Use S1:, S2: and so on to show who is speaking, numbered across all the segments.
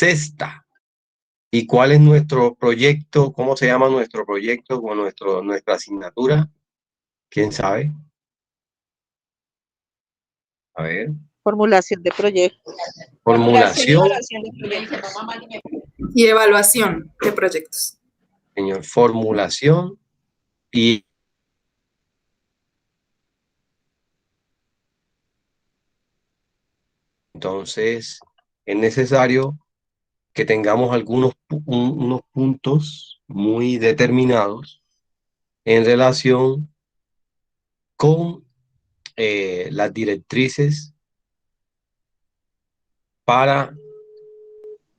S1: sexta. ¿Y cuál es nuestro proyecto? ¿Cómo se llama nuestro proyecto o nuestra asignatura? ¿Quién sabe? A ver.
S2: Formulación de proyectos.
S1: Formulación.
S3: Y evaluación de proyectos.
S1: Señor, formulación y entonces es necesario que tengamos unos puntos muy determinados en relación con las directrices para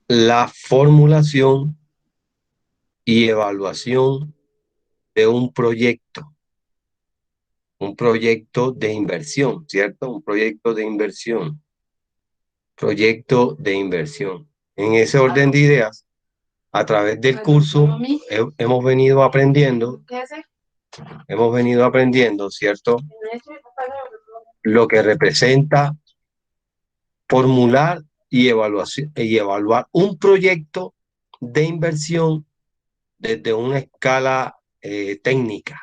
S1: la formulación y evaluación de un proyecto de inversión, ¿cierto? Un proyecto de inversión. Proyecto de inversión. En ese orden de ideas, a través del curso hemos venido aprendiendo, ¿cierto? Lo que representa formular y evaluar un proyecto de inversión desde una escala técnica,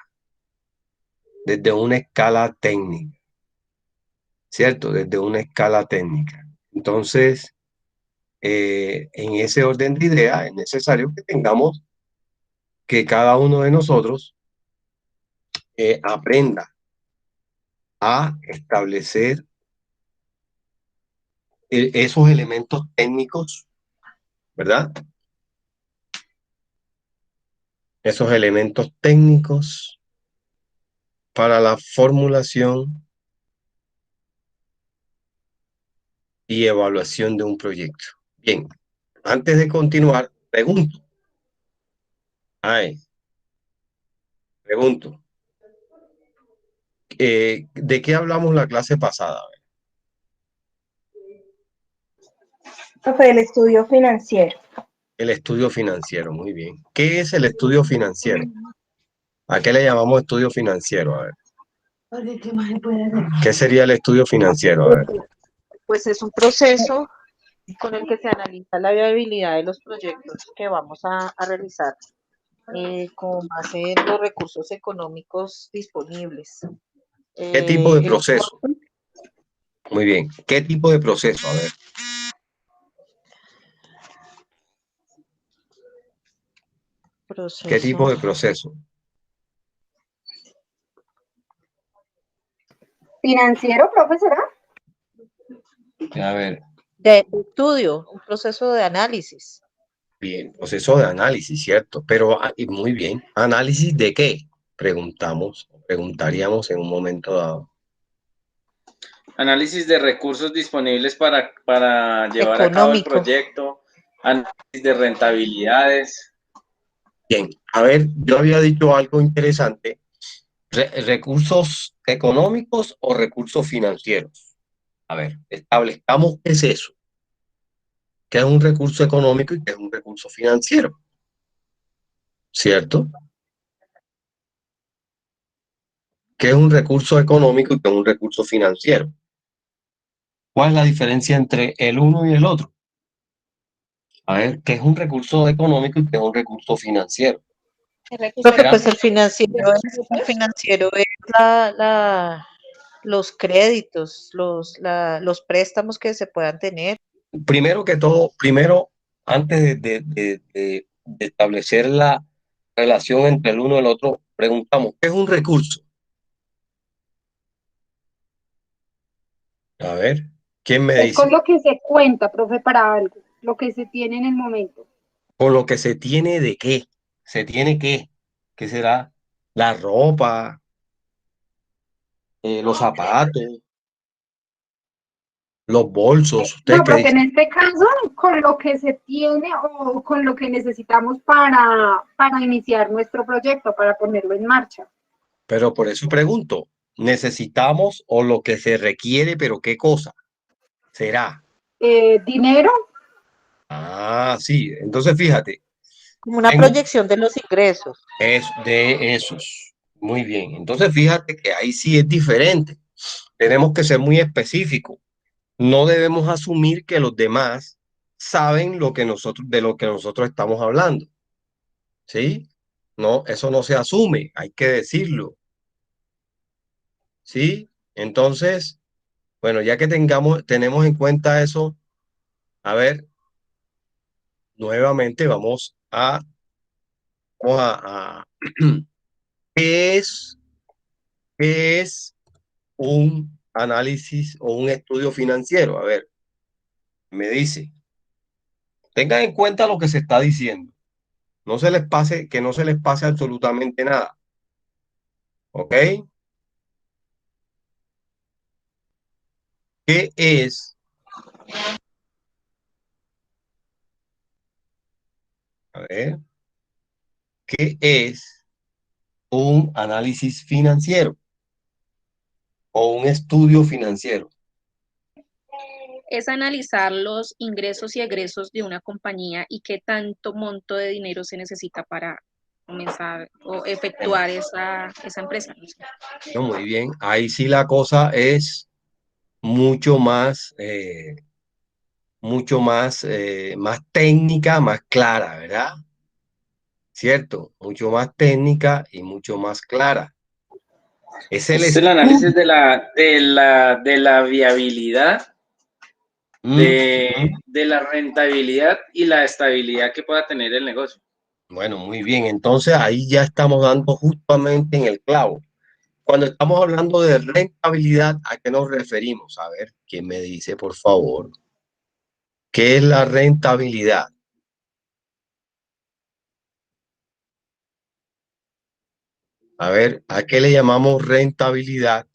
S1: ¿cierto? Desde una escala técnica. Entonces, en ese orden de ideas es necesario que cada uno de nosotros aprenda a establecer esos elementos técnicos, ¿verdad? Esos elementos técnicos para la formulación y evaluación de un proyecto. Bien, antes de continuar, pregunto. ¿De qué hablamos la clase pasada?
S4: Profe, el estudio financiero.
S1: El estudio financiero, muy bien. ¿Qué es el estudio financiero? ¿A qué le llamamos estudio financiero? A ver. ¿Qué sería el estudio financiero? A ver.
S2: Pues es un proceso con el que se analiza la viabilidad de los proyectos que vamos a realizar con base en los recursos económicos disponibles.
S1: ¿Qué tipo de proceso? Muy bien. ¿Qué tipo de proceso? A ver. ¿Qué tipo de proceso?
S4: ¿Financiero, profesora?
S1: A ver.
S2: De estudio, un proceso de análisis.
S1: Bien, proceso de análisis, ¿cierto? Pero muy bien. ¿Análisis de qué? Preguntaríamos en un momento dado.
S5: Análisis de recursos disponibles para llevar a cabo el proyecto, análisis de rentabilidades.
S1: Bien, a ver, yo había dicho algo interesante. ¿Recursos económicos o recursos financieros? A ver, establezcamos qué es eso. ¿Qué es un recurso económico y qué es un recurso financiero? ¿Cierto? ¿Qué es un recurso económico y qué es un recurso financiero? ¿Cuál es la diferencia entre el uno y el otro? A ver, ¿qué es un recurso económico y qué es un recurso financiero?
S2: Pues el financiero es los créditos, los préstamos que se puedan tener.
S1: Primero que todo, antes de establecer la relación entre el uno y el otro, preguntamos, ¿qué es un recurso? A ver, ¿quién me dice?
S4: Es con lo que se cuenta, profe, para algo, lo que se tiene en el momento.
S1: ¿Con lo que se tiene de qué? ¿Se tiene qué? ¿Qué será? La ropa, los zapatos, los bolsos. ¿Ustedes
S4: No,
S1: qué
S4: profe, en
S1: dicen?
S4: este caso, con lo que se tiene o con lo que necesitamos para iniciar nuestro proyecto, para ponerlo en marcha.
S1: Pero por eso pregunto, ¿necesitamos o lo que se requiere, pero qué cosa será?
S4: ¿Dinero?
S1: Ah, sí. Entonces, fíjate.
S2: Como una proyección de los ingresos.
S1: Es de esos. Muy bien. Entonces, fíjate que ahí sí es diferente. Tenemos que ser muy específicos. No debemos asumir que los demás saben de lo que nosotros estamos hablando. ¿Sí? No, eso no se asume, hay que decirlo. ¿Sí? Entonces, bueno, ya que tenemos en cuenta eso, a ver, nuevamente vamos a ¿qué es un análisis o un estudio financiero? A ver, me dice, tengan en cuenta lo que se está diciendo. Que no se les pase absolutamente nada. ¿Ok? ¿Qué es? A ver, ¿qué es un análisis financiero o un estudio financiero?
S6: Es analizar los ingresos y egresos de una compañía y qué tanto monto de dinero se necesita para comenzar o efectuar esa empresa.
S1: No, muy bien. Ahí sí la cosa es mucho más técnica, más clara, ¿verdad? ¿Cierto? Mucho más técnica y mucho más clara. Es el
S5: Es el análisis
S1: estudio.
S5: de la viabilidad, de la rentabilidad y la estabilidad que pueda tener el negocio.
S1: Bueno, muy bien. Entonces ahí ya estamos dando justamente en el clavo. Cuando estamos hablando de rentabilidad, ¿a qué nos referimos? A ver, ¿quién me dice, por favor? ¿Qué es la rentabilidad? A ver, ¿a qué le llamamos rentabilidad?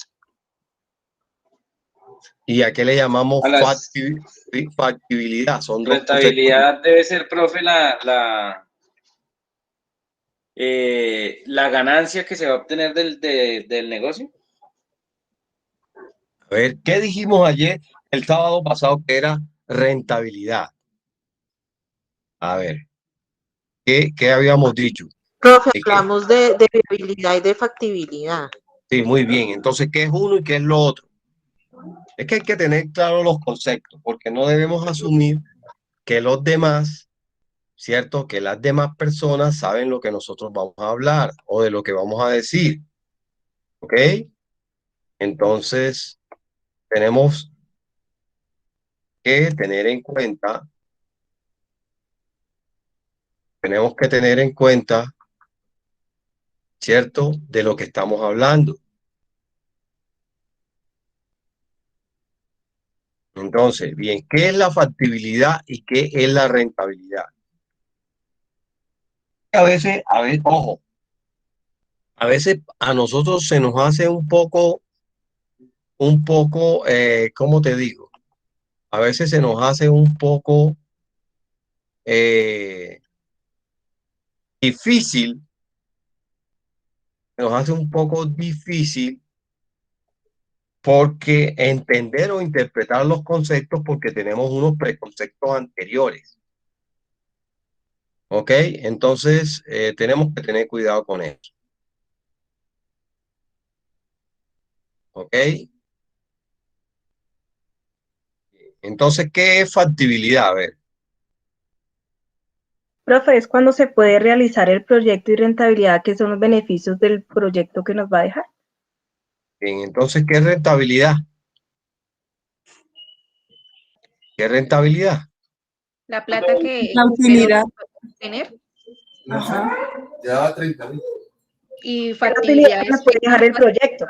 S1: ¿Y a qué le llamamos
S5: A las
S1: factibilidad? Son dos conceptos.
S5: rentabilidad debe ser, profe, la ganancia que se va a obtener del negocio.
S1: A ver, ¿qué dijimos ayer, el sábado pasado, que era rentabilidad? A ver, ¿qué habíamos dicho?
S2: Profe,
S1: ¿De qué?
S2: hablamos de viabilidad y de factibilidad.
S1: Sí, muy bien. Entonces, ¿qué es uno y qué es lo otro? Es que hay que tener claro los conceptos, porque no debemos asumir que los demás, ¿cierto? Que las demás personas saben lo que nosotros vamos a hablar o de lo que vamos a decir, ¿ok? Entonces, tenemos que tener en cuenta, tenemos que tener en cuenta, ¿cierto? De lo que estamos hablando. Entonces, bien, ¿qué es la factibilidad y qué es la rentabilidad? Ojo, a veces a nosotros se nos hace ¿cómo te digo? A veces se nos hace un poco eh, difícil, se nos hace un poco difícil porque entender o interpretar los conceptos porque tenemos unos preconceptos anteriores. ¿Ok? Entonces, tenemos que tener cuidado con eso. ¿Ok? Entonces, ¿qué es factibilidad? A ver.
S7: Profe, es cuando se puede realizar el proyecto y rentabilidad, que son los beneficios del proyecto que nos va a dejar.
S1: Bien, entonces, ¿qué es rentabilidad? ¿Qué es rentabilidad?
S6: La plata que
S3: La utilidad.
S6: tener
S3: Ajá.
S8: Ya 30.000.
S6: y
S7: ¿Qué utilidad
S6: factibilidad
S7: nos
S6: es
S7: puede dejar el proyecto?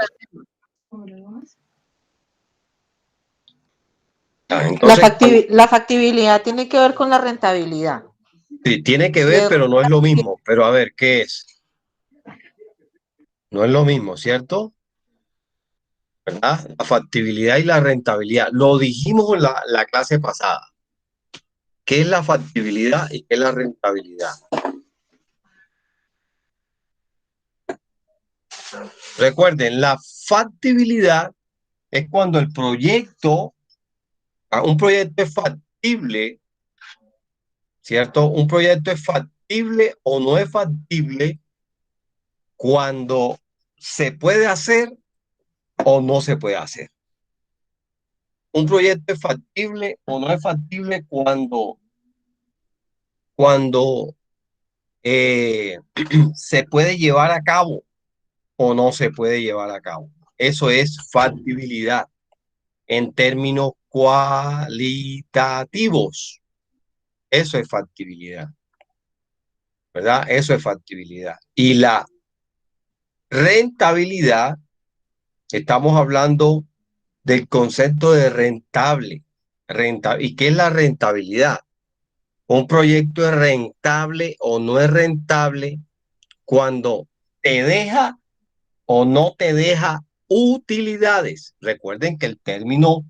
S1: Entonces,
S2: La factibilidad tiene que ver con la rentabilidad.
S1: sí, tiene que
S2: Si
S1: ver,
S2: es
S1: pero no es lo mismo. Pero a ver, ¿qué es? No es lo mismo, ¿cierto? ¿Verdad? La factibilidad y la rentabilidad. Lo dijimos en la clase pasada. ¿Qué es la factibilidad y qué es la rentabilidad? Recuerden, la factibilidad es cuando un proyecto es factible, ¿cierto? Un proyecto es factible o no es factible cuando se puede hacer o no se puede hacer. Un proyecto es factible o no es factible cuando cuando se puede llevar a cabo o no se puede llevar a cabo. Eso es factibilidad en términos cualitativos. Eso es factibilidad, ¿verdad? Eso es factibilidad. Y la rentabilidad, estamos hablando del concepto de rentable. ¿Y qué es la rentabilidad? Un proyecto es rentable o no es rentable cuando te deja o no te deja utilidades. Recuerden que el término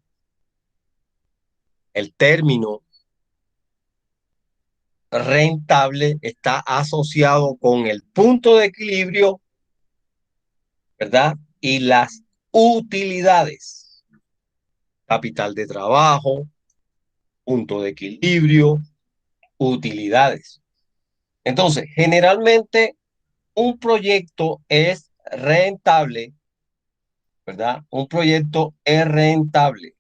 S1: rentable está asociado con el punto de equilibrio, ¿verdad? Y las utilidades. Capital de trabajo, punto de equilibrio, utilidades. Entonces, generalmente un proyecto es rentable, ¿verdad? Un proyecto es rentable.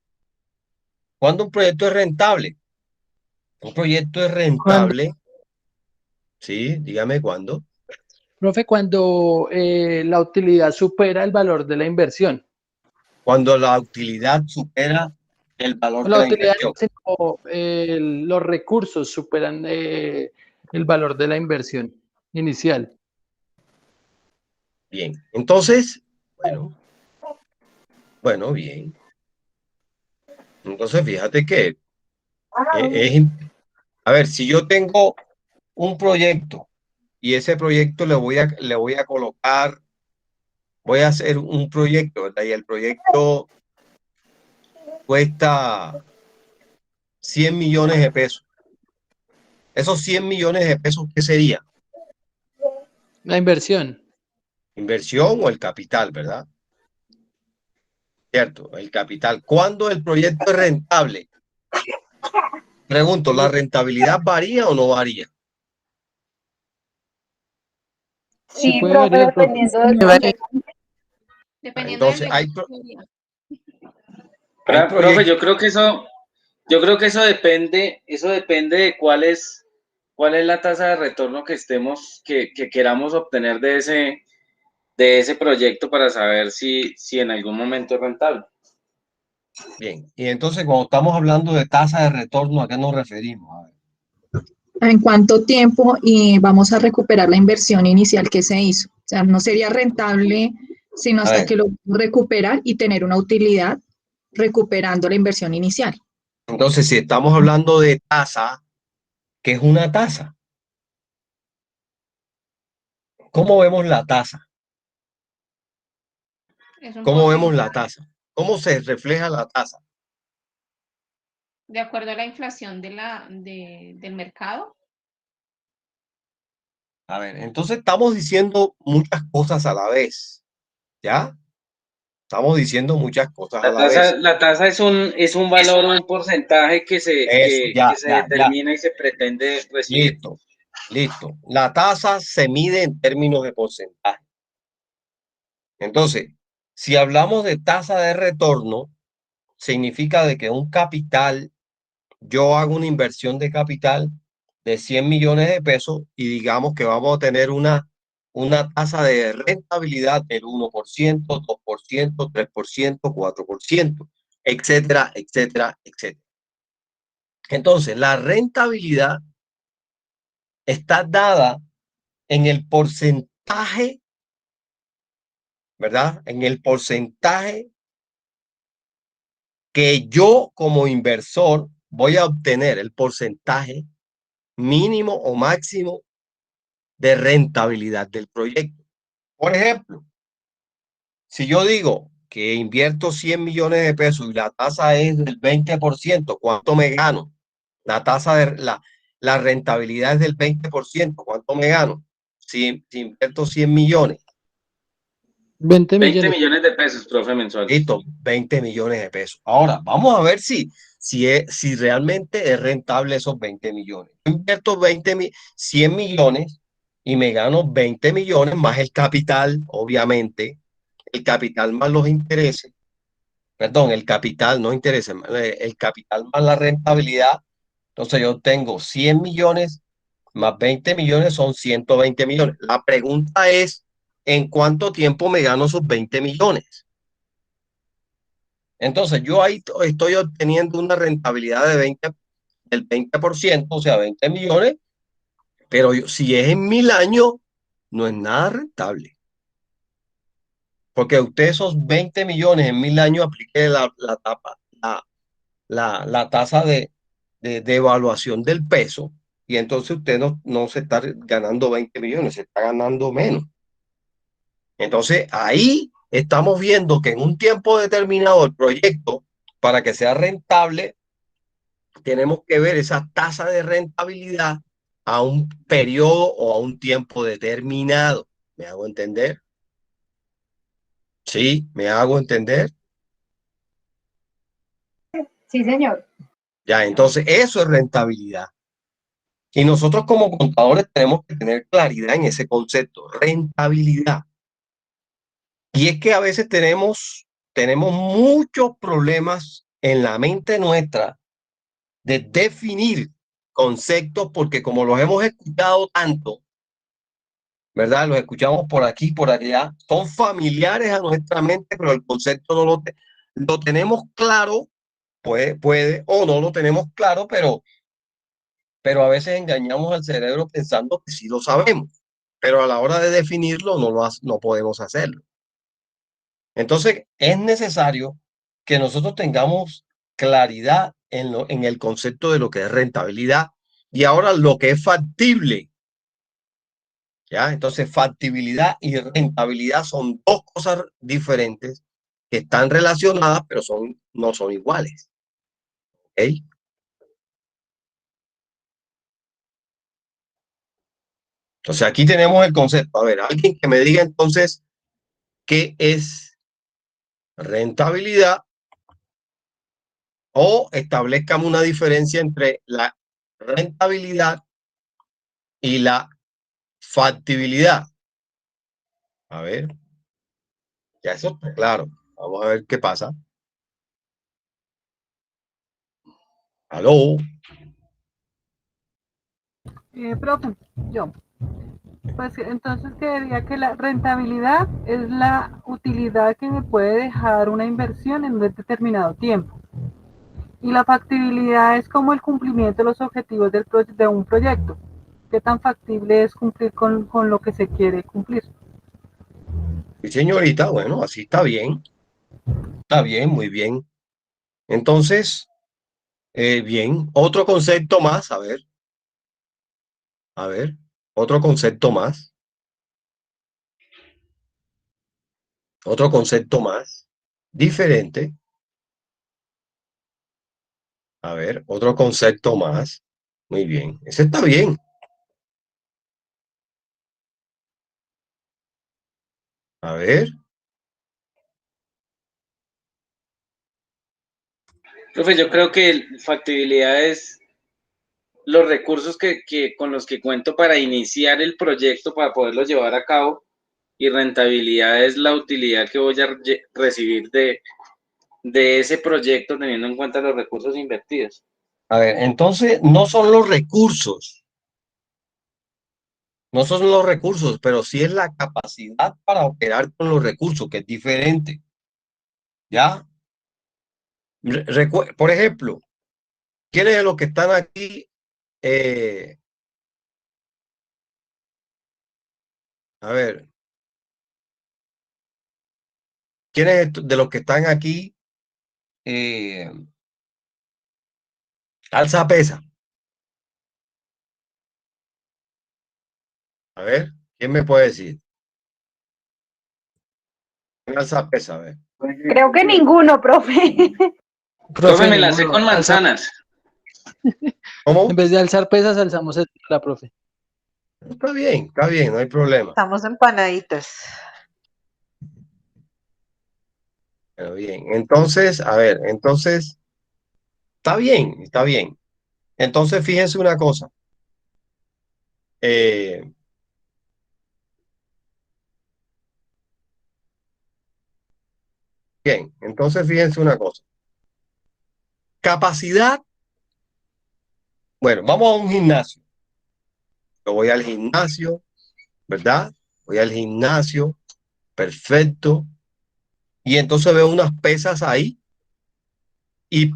S1: ¿Cuándo un proyecto es rentable? Un proyecto es rentable. Sí, dígame cuándo.
S8: Profe, cuando la utilidad supera el valor de la inversión.
S1: Cuando la utilidad supera el valor de
S8: La
S1: la
S8: utilidad,
S1: inversión.
S8: sino, los recursos superan el valor de la inversión inicial.
S1: Bien, entonces, bien. Entonces, fíjate que a ver, si yo tengo un proyecto y ese proyecto le voy a colocar, voy a hacer un proyecto, ¿verdad? Y el proyecto cuesta 100 millones de pesos. Esos 100 millones de pesos, ¿qué sería?
S8: La inversión.
S1: Inversión o el capital, ¿verdad? Cierto, el capital. ¿Cuándo el proyecto es rentable? Pregunto, ¿la rentabilidad varía o no varía?
S4: Sí,
S8: puede
S4: profe,
S8: variar, profe.
S4: dependiendo del proyecto.
S6: Dependiendo del
S1: Entonces,
S6: negocio.
S1: hay
S5: Profe,
S1: proyectos.
S5: yo creo que eso depende de cuál es la tasa de retorno que queramos obtener de ese proyecto para saber si en algún momento es rentable.
S1: Bien, y entonces cuando estamos hablando de tasa de retorno, ¿a qué nos referimos? A ver.
S9: ¿En cuánto tiempo vamos a recuperar la inversión inicial que se hizo? O sea, no sería rentable sino hasta que lo recuperar y tener una utilidad recuperando la inversión inicial.
S1: Entonces, si estamos hablando de tasa, ¿qué es una tasa? ¿Cómo vemos la tasa?
S6: Es un
S1: ¿Cómo vemos la
S6: porcentaje
S1: tasa? ¿Cómo se refleja la tasa?
S6: de acuerdo a la inflación del mercado.
S1: A ver, entonces estamos diciendo muchas cosas a la vez, ¿ya? Estamos diciendo muchas cosas a la vez.
S5: La tasa es un valor, un porcentaje que
S1: Eso, ya,
S5: se
S1: ya, ya.
S5: determina y se pretende recibir.
S1: Listo, listo. La tasa se mide en términos de porcentaje. Entonces, si hablamos de tasa de retorno, significa de que un capital, yo hago una inversión de capital de 100 millones de pesos y digamos que vamos a tener una tasa de rentabilidad del 1%, 2%, 3%, 4%, etcétera, etcétera, etcétera. Entonces, la rentabilidad está dada en el porcentaje, ¿verdad? En el porcentaje que yo como inversor voy a obtener, el porcentaje mínimo o máximo de rentabilidad del proyecto. Por ejemplo, si yo digo que invierto 100 millones de pesos y la tasa es del 20%, ¿cuánto me gano? La tasa de la rentabilidad es del 20%, ¿cuánto me gano? Si invierto 100 millones.
S8: 20
S5: 20
S8: millones.
S5: millones de pesos, profe, mensuales.
S1: Listo, 20 millones de pesos. Ahora, vamos a ver si realmente es rentable esos 20 millones. Yo invierto 100 millones y me gano 20 millones más el capital, obviamente, el capital más los intereses, perdón, el capital, no intereses, el capital más la rentabilidad. Entonces yo tengo 100 millones más 20 millones son 120 millones. La pregunta es, ¿en cuánto tiempo me gano esos 20 millones? Entonces, yo ahí estoy obteniendo una rentabilidad del 20%, o sea, 20 millones, pero si es en 1000 años, no es nada rentable. Porque usted esos 20 millones en 1000 años aplique la tasa de evaluación del peso, y entonces usted no se está ganando 20 millones, se está ganando menos. Entonces ahí estamos viendo que en un tiempo determinado el proyecto, para que sea rentable, tenemos que ver esa tasa de rentabilidad a un periodo o a un tiempo determinado. ¿Me hago entender? Sí, me hago entender.
S4: Sí, señor.
S1: Ya, entonces eso es rentabilidad. Y nosotros como contadores tenemos que tener claridad en ese concepto, rentabilidad. Y es que a veces tenemos muchos problemas en la mente nuestra de definir conceptos, porque como los hemos escuchado tanto, ¿verdad? Los escuchamos por aquí, por allá, son familiares a nuestra mente, pero el concepto no lo tenemos claro, puede, o no lo tenemos claro, pero a veces engañamos al cerebro pensando que sí lo sabemos, pero a la hora de definirlo no podemos hacerlo. Entonces, es necesario que nosotros tengamos claridad en el concepto de lo que es rentabilidad y ahora lo que es factible. ¿Ya? Entonces, factibilidad y rentabilidad son dos cosas diferentes que están relacionadas, pero no son iguales. ¿Ok? Entonces, aquí tenemos el concepto. A ver, alguien que me diga entonces qué es rentabilidad, o establezcamos una diferencia entre la rentabilidad y la factibilidad. A ver, ya eso está claro. Vamos a ver qué pasa. Aló.
S10: Profe, yo. Pues entonces creería que la rentabilidad es la utilidad que me puede dejar una inversión en un determinado tiempo. Y la factibilidad es como el cumplimiento de los objetivos de un proyecto. ¿Qué tan factible es cumplir con lo que se quiere cumplir?
S1: Sí, señorita, bueno, así está bien. Está bien, muy bien. Entonces, bien, otro concepto más, a ver, otro concepto más, diferente. A ver, otro concepto más. Muy bien, ese está bien. A ver,
S5: Profe, yo creo que factibilidad es los recursos con los que cuento para iniciar el proyecto, para poderlo llevar a cabo, y rentabilidad es la utilidad que voy a recibir de ese proyecto teniendo en cuenta los recursos invertidos.
S1: a ver, entonces no son los recursos, pero sí es la capacidad para operar con los recursos, que es diferente. ¿Ya? Por ejemplo, ¿quiénes de los que están aquí? A ver, ¿quiénes de los que están aquí alza pesa? A ver, ¿quién me puede decir? ¿Quién alza pesa? A ver.
S4: Creo que ninguno, profe.
S5: Profe, me la sé con manzanas.
S1: ¿Cómo?
S8: En vez de alzar pesas, alzamos la profe.
S1: Está bien, no hay problema.
S2: Estamos empanaditas.
S1: Pero bien, entonces, a ver, entonces, está bien. Entonces, fíjense una cosa. Bien, entonces fíjense una cosa. Capacidad. Bueno, vamos a un gimnasio. Yo voy al gimnasio, ¿verdad? Voy al gimnasio, perfecto. Y entonces veo unas pesas ahí y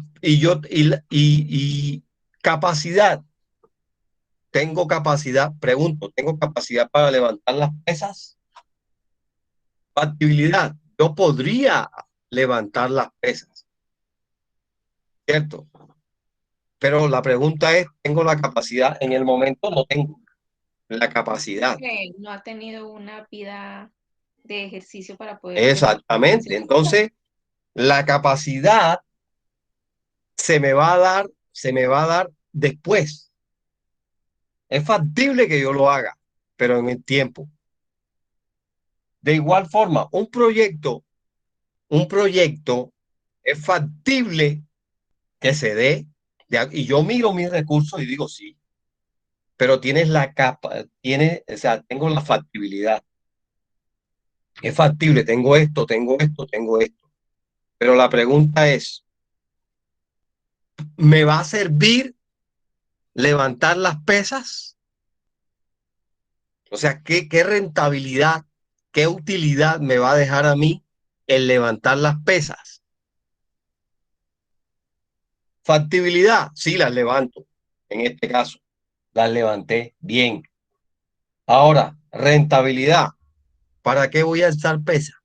S1: capacidad. Tengo capacidad, pregunto, ¿tengo capacidad para levantar las pesas? Factibilidad. Yo podría levantar las pesas, ¿cierto? Pero la pregunta es, ¿tengo la capacidad? En el momento no tengo la capacidad.
S6: No ha tenido una vida de ejercicio para poder...
S1: Exactamente. Entonces, la capacidad se me va a dar después. Es factible que yo lo haga, pero en el tiempo. De igual forma, un proyecto es factible que se dé, y yo miro mis recursos y digo sí, pero tienes o sea, tengo la factibilidad. Es factible, tengo esto, tengo esto, tengo esto. Pero la pregunta es, ¿me va a servir levantar las pesas? O sea, ¿qué rentabilidad, qué utilidad me va a dejar a mí el levantar las pesas? Factibilidad, sí las levanto. En este caso, las levanté bien. Ahora, rentabilidad, ¿para qué voy a alzar pesas?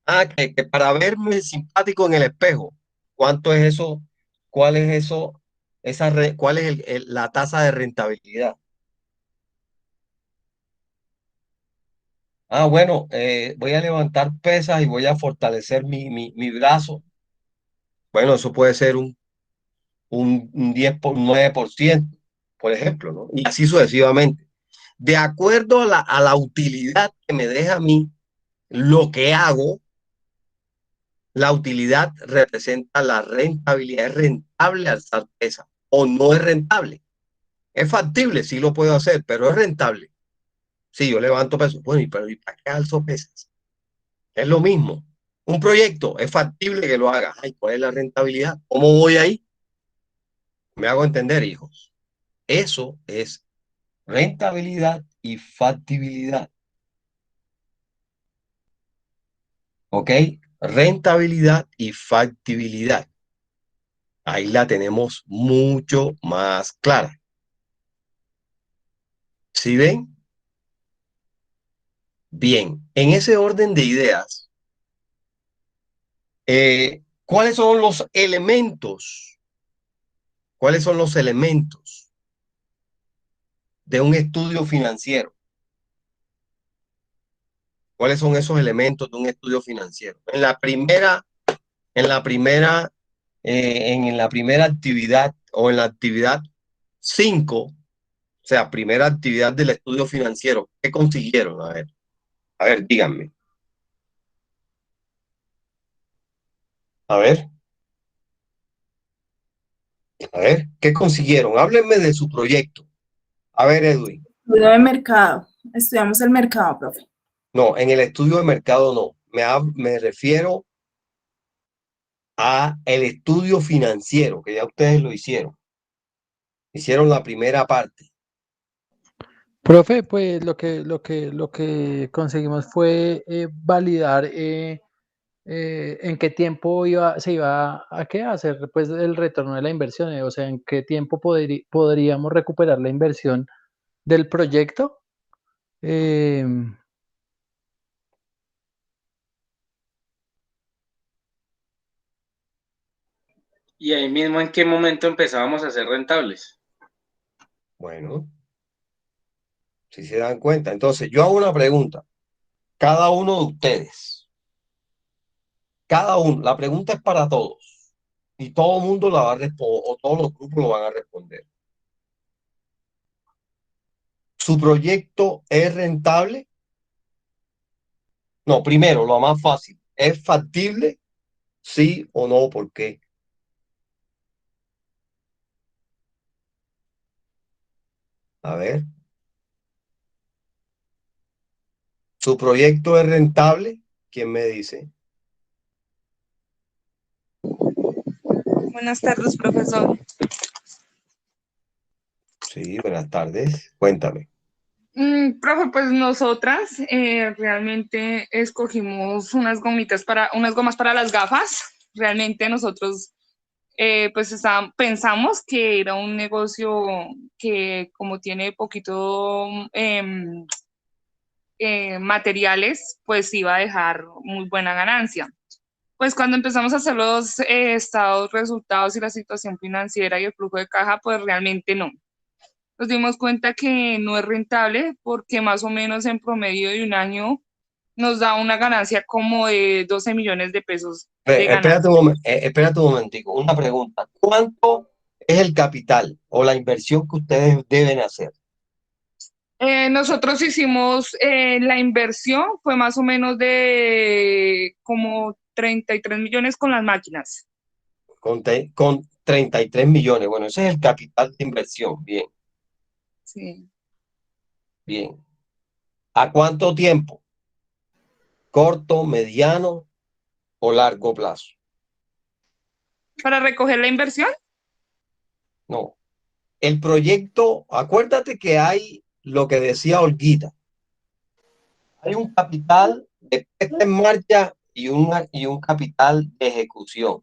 S1: Ah, que para verme simpático en el espejo. ¿Cuánto es eso? ¿Cuál es eso? ¿Cuál es la tasa de rentabilidad? Ah, bueno, voy a levantar pesas y voy a fortalecer mi brazo. Bueno, eso puede ser un 9%, por ejemplo, ¿no? Y así sucesivamente. De acuerdo a la utilidad que me deja a mí lo que hago, la utilidad representa la rentabilidad. ¿Es rentable alzar pesas o no es rentable? Es factible, sí lo puedo hacer, pero es rentable. Sí, yo levanto pesos. Bueno, ¿y para qué alzo pesas? Es lo mismo. Un proyecto es factible que lo haga. Ay, ¿cuál es la rentabilidad? ¿Cómo voy ahí? Me hago entender, hijos. Eso es rentabilidad y factibilidad. ¿Ok? Rentabilidad y factibilidad. Ahí la tenemos mucho más clara. ¿Sí ven? Bien, en ese orden de ideas, ¿cuáles son los elementos? ¿Cuáles son los elementos de un estudio financiero? ¿Cuáles son esos elementos de un estudio financiero? En la primera actividad o en la actividad 5, o sea, primera actividad del estudio financiero, ¿qué consiguieron? A ver, díganme. A ver, ¿qué consiguieron? Háblenme de su proyecto. A ver, Edwin.
S3: Estudio de mercado. Estudiamos el mercado, profe.
S1: No, en el estudio de mercado no. Me refiero a el estudio financiero, que ya ustedes lo hicieron. Hicieron la primera parte.
S8: Profe, pues lo que conseguimos fue validar en qué tiempo se iba a qué hacer pues el retorno de la inversión, o sea, en qué tiempo podríamos recuperar la inversión del proyecto. Eh,
S5: Y ahí mismo, ¿en qué momento empezábamos a ser rentables?
S1: Bueno, si se dan cuenta. Entonces, yo hago una pregunta. Cada uno de ustedes, cada uno, la pregunta es para todos. Y todo el mundo la va a responder, o todos los grupos lo van a responder. ¿Su proyecto es rentable? No, primero, lo más fácil. ¿Es factible? ¿Sí o no? ¿Por qué? A ver. ¿Su proyecto es rentable? ¿Quién me dice?
S3: Buenas tardes, profesor.
S1: Sí, buenas tardes. Cuéntame.
S11: Profe, pues nosotras realmente escogimos unas gomas para las gafas. Realmente nosotros pensamos que era un negocio que como tiene poquito materiales, pues iba a dejar muy buena ganancia. Pues cuando empezamos a hacer los estados, resultados y la situación financiera y el flujo de caja, pues realmente no. Nos dimos cuenta que no es rentable porque más o menos en promedio de un año nos da una ganancia como de 12 millones de pesos de
S1: Espérate
S11: ganancia.
S1: espérate un momentico. Una pregunta. ¿Cuánto es el capital o la inversión que ustedes deben hacer?
S11: Nosotros hicimos la inversión, fue más o menos de como 33 millones con las máquinas.
S1: Con 33 millones. Bueno, ese es el capital de inversión. Bien,
S11: Sí.
S1: bien. ¿A cuánto tiempo? ¿Corto, mediano o largo plazo?
S11: ¿Para recoger la inversión?
S1: No. El proyecto, acuérdate que hay lo que decía Olguita. Hay un capital de puesta en marcha y un capital de ejecución.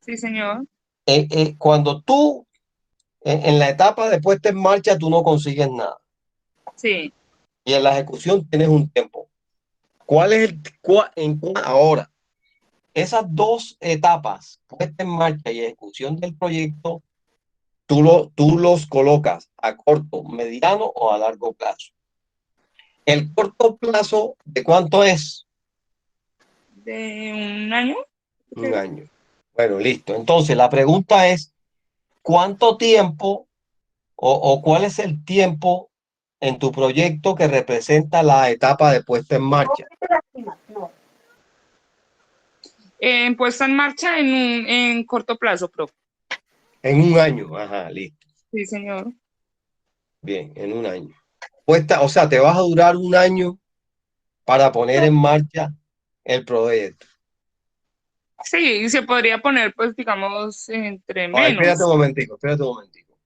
S11: Sí, señor.
S1: Cuando tú, en la etapa de puesta en marcha, tú no consigues nada.
S11: Sí.
S1: Y en la ejecución tienes un tiempo. ¿Cuál es ahora? Esas dos etapas, puesta en marcha y ejecución del proyecto, tú los colocas a corto, mediano o a largo plazo. ¿El corto plazo de cuánto es?
S11: ¿De un año?
S1: Un año. Bueno, listo. Entonces, la pregunta es, ¿cuánto tiempo o cuál es el tiempo en tu proyecto que representa la etapa de puesta en marcha?
S11: Puesta en marcha en corto plazo, profe.
S1: En un año. Ajá, listo.
S11: Sí, señor.
S1: Bien, en un año. O sea, te vas a durar un año para poner en marcha el proyecto.
S11: Sí, se podría poner, pues, digamos, entre
S1: Ay, espérate
S11: menos.
S1: un momentico, espérate un momentico.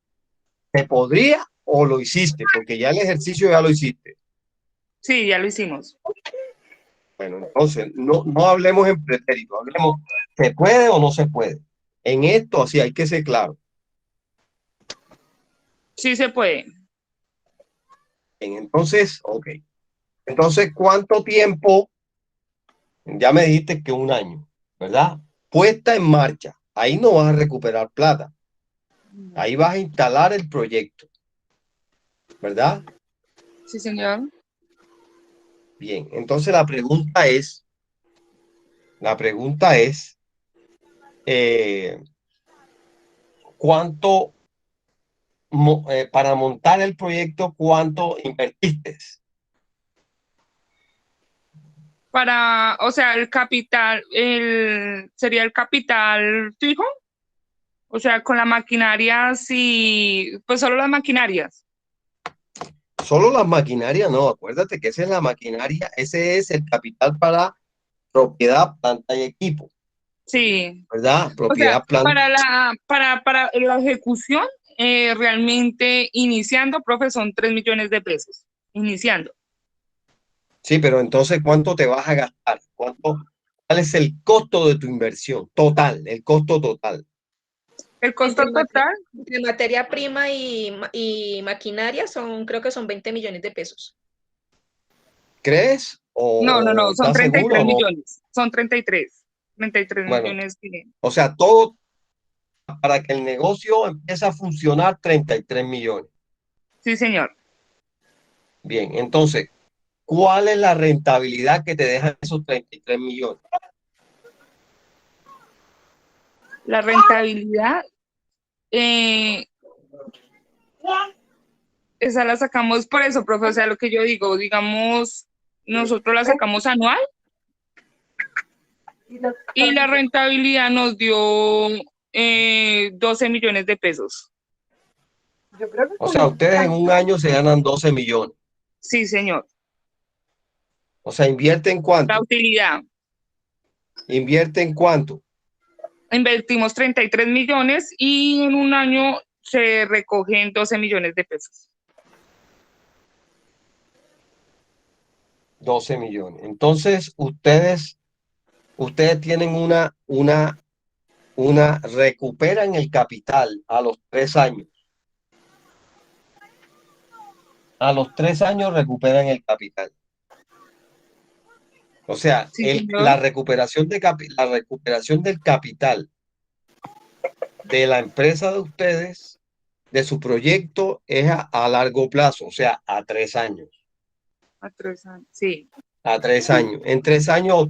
S1: ¿Te podría o lo hiciste? Porque ya el ejercicio ya lo hiciste.
S11: Sí, ya lo hicimos.
S1: Bueno, entonces, no hablemos en pretérito, hablemos, ¿se puede o no se puede? En esto, así hay que ser claro.
S11: Sí se puede.
S1: Entonces, ok. Entonces, ¿cuánto tiempo? Ya me dijiste que un año, ¿verdad? Puesta en marcha. Ahí no vas a recuperar plata. Ahí vas a instalar el proyecto, ¿verdad?
S11: Sí, señor.
S1: Bien, entonces la pregunta es, ¿cuánto, para montar el proyecto, cuánto invertiste?
S11: O sea, el capital, sería el capital fijo. O sea, con las maquinarias y pues solo las maquinarias.
S1: Solo las maquinarias, no, acuérdate que esa es la maquinaria, ese es el capital para propiedad, planta y equipo,
S11: Sí.
S1: ¿verdad?
S11: O sea,
S1: Propiedad, planta.
S11: para la ejecución, realmente iniciando, profe, son 3 millones de pesos. Iniciando.
S1: Sí, pero entonces, ¿cuánto te vas a gastar? ¿Cuál es el costo de tu inversión? Total, el costo total.
S11: El costo total.
S6: De materia prima y maquinaria creo que son 20 millones de pesos.
S1: ¿Crees?
S11: No,
S1: ¿O
S11: son
S1: estás seguro
S11: 33
S1: o no?
S11: millones. Son 33
S1: Bueno,
S11: millones.
S1: o sea, todo para que el negocio empiece a funcionar, 33 millones.
S11: Sí, señor.
S1: Bien, entonces, ¿cuál es la rentabilidad que te dejan esos 33 millones?
S11: La rentabilidad, esa la sacamos por eso, profe. O sea, lo que yo digo, digamos, nosotros la sacamos anual y la rentabilidad nos dio 12 millones de pesos.
S1: O sea, ustedes en un año se ganan 12 millones.
S11: Sí, señor.
S1: O sea, ¿invierten
S11: La
S1: cuánto?
S11: utilidad.
S1: ¿Invierten cuánto?
S11: Invertimos 33 millones y en un año se recogen 12 millones de pesos.
S1: 12 millones. Entonces, ustedes tienen recuperan el capital a los 3 años. A los 3 años recuperan el capital. O sea,
S11: Sí,
S1: la recuperación del capital de la empresa de ustedes, de su proyecto, es a largo plazo, o sea, a 3 años.
S11: A 3 años, sí.
S1: A 3 años. En 3 años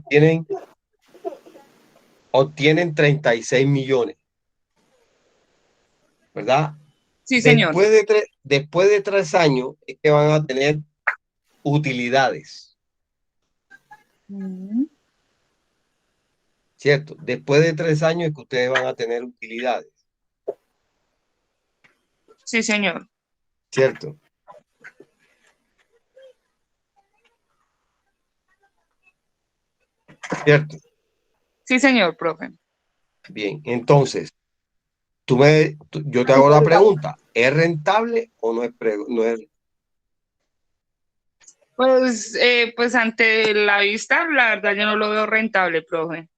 S1: obtienen 36 millones. ¿Verdad?
S11: Sí, señor.
S1: Después de 3 años es que van a tener utilidades. ¿Cierto? Después de 3 años es que ustedes van a tener utilidades.
S11: Sí, señor.
S1: ¿Cierto? ¿Cierto?
S11: Sí, señor, profe.
S1: Bien, entonces, yo te hago la pregunta, ¿es rentable o no es?
S11: Pues ante la vista, la verdad yo no lo veo rentable, profe.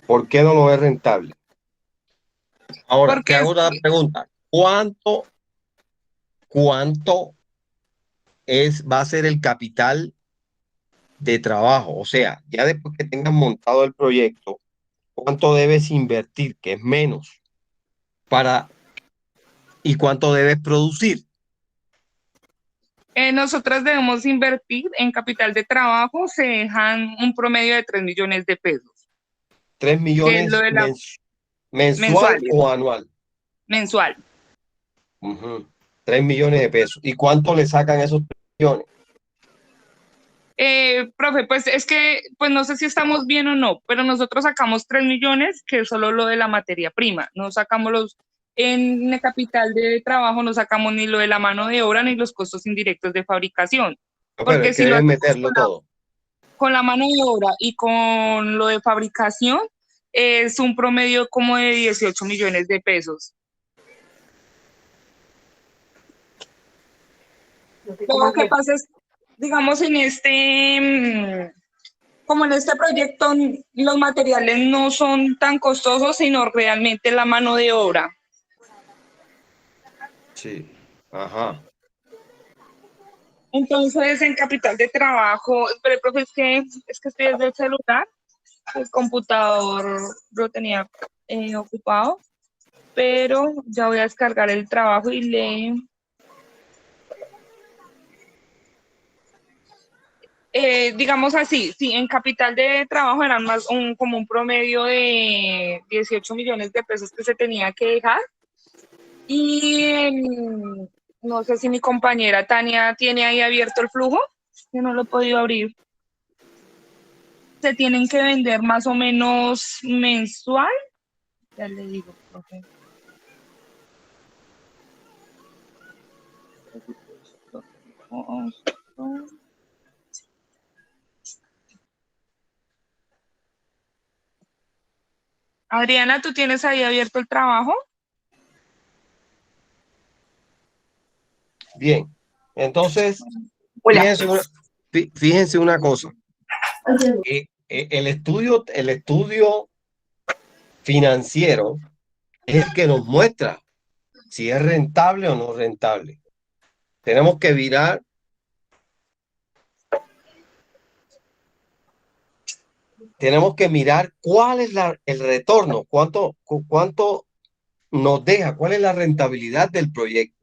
S1: ¿Por qué no lo ves rentable? Ahora,
S11: Porque
S1: te hago la pregunta, ¿cuánto va a ser el capital de trabajo? O sea, ya después que tengas montado el proyecto, ¿cuánto debes invertir? Que es menos. ¿Y cuánto debes producir?
S11: Nosotras debemos invertir en capital de trabajo, se dejan un promedio de 3 millones de pesos.
S1: 3 millones
S11: Que es lo de
S1: mensual o anual.
S11: Mensual.
S1: 3 millones de pesos. ¿Y cuánto le sacan esos 3 millones?
S11: Profe, pues es que, pues no sé si estamos bien o no, pero nosotros sacamos 3 millones, que es solo lo de la materia prima. No sacamos en el capital de trabajo no sacamos ni lo de la mano de obra ni los costos indirectos de fabricación. Porque si lo
S1: meterlo todo.
S11: Con la mano de obra y con lo de fabricación, es un promedio como de 18 millones de pesos. Lo que pasa es, digamos, como en este proyecto, los materiales no son tan costosos, sino realmente la mano de obra.
S1: Sí, ajá.
S11: Entonces, en capital de trabajo, pero profe, es que estoy desde el celular, el computador lo tenía ocupado, pero ya voy a descargar el trabajo y digamos así, sí, en capital de trabajo eran como un promedio de 18 millones de pesos que se tenía que dejar. Y no sé si mi compañera Tania tiene ahí abierto el flujo, que no lo he podido abrir. Se tienen que vender más o menos mensual. Ya le digo, profe. Adriana, ¿tú tienes ahí abierto el trabajo?
S1: Bien, entonces, fíjense una cosa. El estudio financiero es el que nos muestra si es rentable o no rentable. Tenemos que mirar cuál es el retorno, cuánto nos deja, cuál es la rentabilidad del proyecto.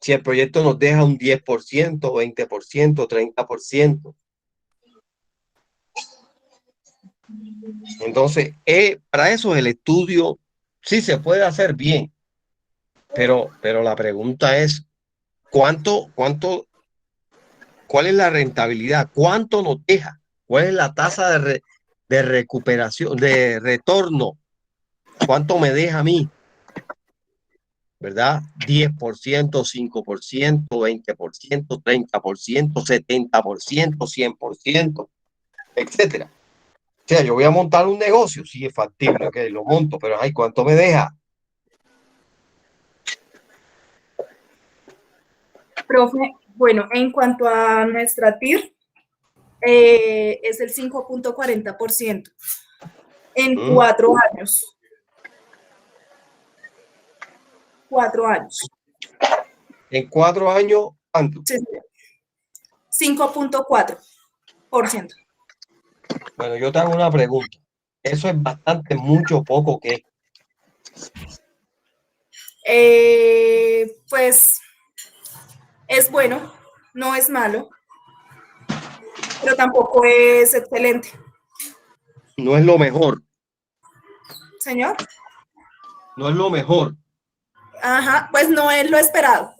S1: Si el proyecto nos deja un 10%, 20%, 30%. Entonces, para eso el estudio sí se puede hacer bien, pero la pregunta es, ¿cuál es la rentabilidad? ¿Cuánto nos deja? ¿Cuál es la tasa de recuperación, de retorno? ¿Cuánto me deja a mí? ¿Verdad? 10%, 5%, 20%, 30%, 70%, 100%, etcétera. O sea, yo voy a montar un negocio, sí es factible, ok, lo monto, pero ay, ¿cuánto me deja?
S3: Profe, bueno, en cuanto a nuestra TIR, es el 5.40% en 4 años. 4 años.
S1: En 4 años, ¿cuánto?
S3: Sí, 5.4%.
S1: Bueno, yo te hago una pregunta. Eso es bastante, mucho, poco, ¿qué?
S3: Pues es bueno, no es malo, pero tampoco es excelente.
S1: No es lo mejor.
S3: Señor.
S1: No es lo mejor.
S3: Ajá, pues no es lo esperado.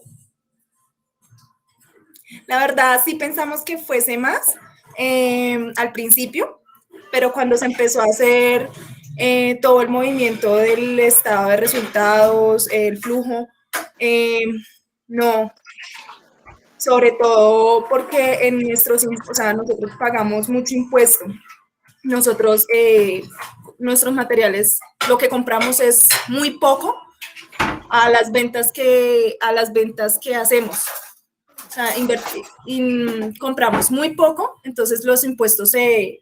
S3: La verdad, sí pensamos que fuese más al principio, pero cuando se empezó a hacer todo el movimiento del estado de resultados, el flujo, no, sobre todo porque en nuestros, o sea, nosotros pagamos mucho impuesto. Nosotros, nuestros materiales, lo que compramos es muy poco a las ventas que hacemos. O sea, compramos muy poco, entonces los impuestos se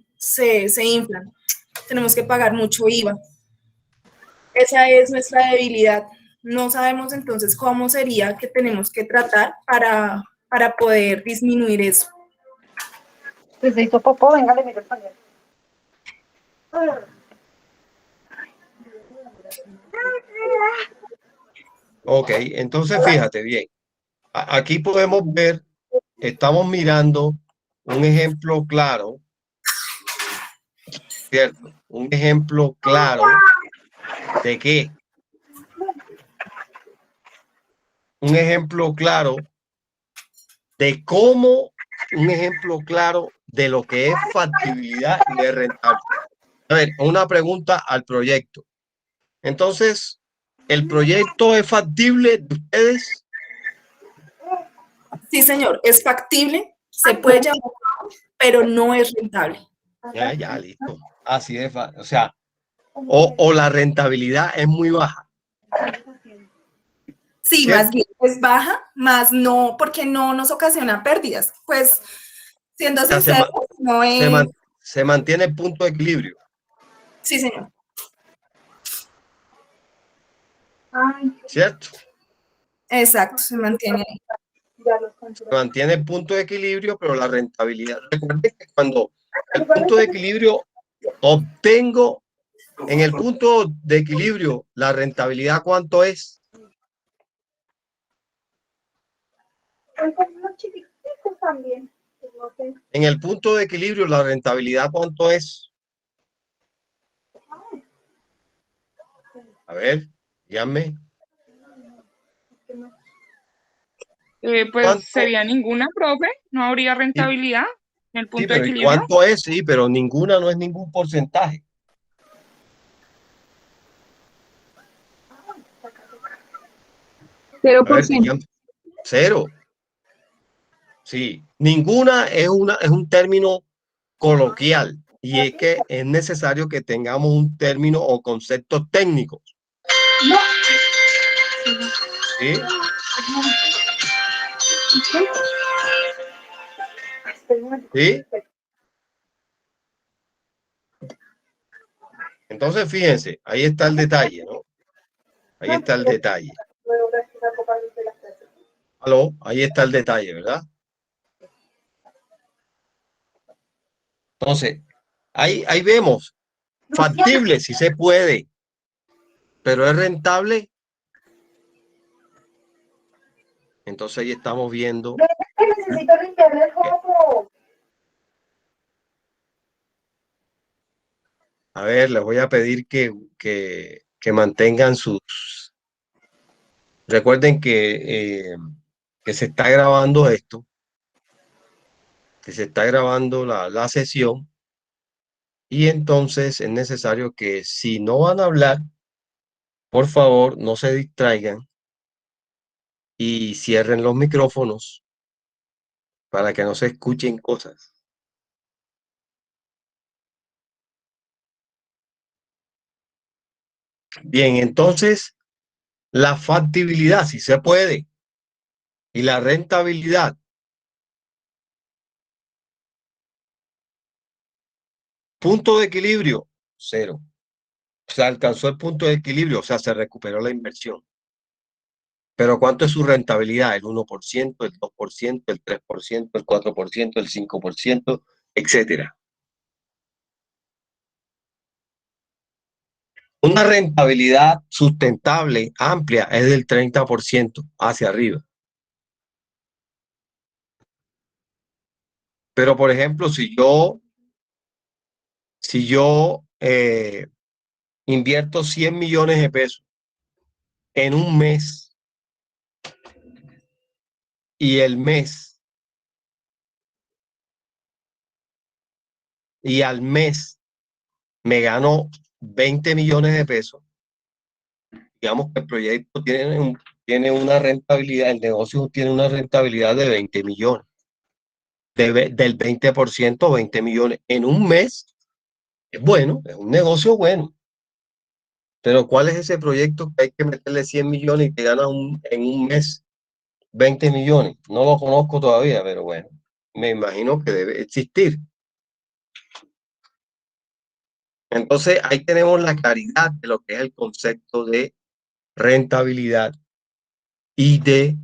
S3: inflan. Tenemos que pagar mucho IVA. Esa es nuestra debilidad. No sabemos entonces cómo sería que tenemos que tratar para poder disminuir eso.
S4: Pues se hizo popó, venga, le miro el pañuelo.
S1: Ok, entonces fíjate bien. Aquí podemos ver, estamos mirando un ejemplo claro, ¿cierto? Un ejemplo claro de qué. Un ejemplo claro de cómo, un ejemplo claro de lo que es factibilidad y de rentabilidad. A ver, una pregunta al proyecto. Entonces, ¿el proyecto es factible de ustedes?
S3: Sí, señor, es factible, se puede llamar, pero no es rentable.
S1: Ya, listo. Así es, o sea, o la rentabilidad es muy baja.
S3: Sí,
S1: ¿Cierto?
S3: más bien es baja, más no, porque no nos ocasiona pérdidas. Pues, siendo
S1: O sea,
S3: sincero, no es...
S1: se mantiene el punto de equilibrio.
S3: Sí, señor.
S1: ¿Cierto?
S3: Exacto, se mantiene ahí.
S1: Se mantiene el punto de equilibrio, pero la rentabilidad. Recuerden que cuando el punto de equilibrio obtengo, en el punto de equilibrio, la rentabilidad, ¿cuánto es? En el punto de equilibrio, la rentabilidad, ¿cuánto es? A ver, díganme.
S11: Pues
S1: ¿Cuánto?
S11: sería ninguna, profe, no habría rentabilidad en el
S1: Sí,
S11: punto de
S1: pero ¿y
S11: equilibrio.
S1: cuánto es? Sí, pero ninguna no es ningún porcentaje. A ver,
S4: 0%.
S1: díganme. Cero. Sí, ninguna es un término coloquial y es que es necesario que tengamos un término o conceptos técnicos. ¿Sí? ¿Sí? Entonces, fíjense, ahí está el detalle, ¿no? Ahí está el detalle. ¿Aló? Ahí está el detalle, ¿verdad? Entonces, ahí vemos, factible, si se puede, pero es rentable. Entonces ahí estamos viendo.
S4: Necesito limpiarle el jopo.
S1: A ver, les voy a pedir que mantengan sus... Recuerden que se está grabando esto, que se está grabando la sesión y entonces es necesario que si no van a hablar, por favor, no se distraigan y cierren los micrófonos para que no se escuchen cosas. Bien, entonces, la factibilidad, si se puede. Y la rentabilidad, punto de equilibrio, 0. Se alcanzó el punto de equilibrio, o sea, se recuperó la inversión. Pero ¿cuánto es su rentabilidad? El 1%, el 2%, el 3%, el 4%, el 5%, etcétera. Una rentabilidad sustentable, amplia, es del 30% hacia arriba. Pero, por ejemplo, si yo invierto 100 millones de pesos en un mes y al mes me gano 20 millones de pesos, digamos que el proyecto tiene una rentabilidad, el negocio tiene una rentabilidad de 20 millones, del 20%, 20 millones en un mes. Es bueno, es un negocio bueno. Pero ¿cuál es ese proyecto que hay que meterle 100 millones y te ganas en un mes 20 millones? No lo conozco todavía, pero bueno, me imagino que debe existir. Entonces, ahí tenemos la claridad de lo que es el concepto de rentabilidad y de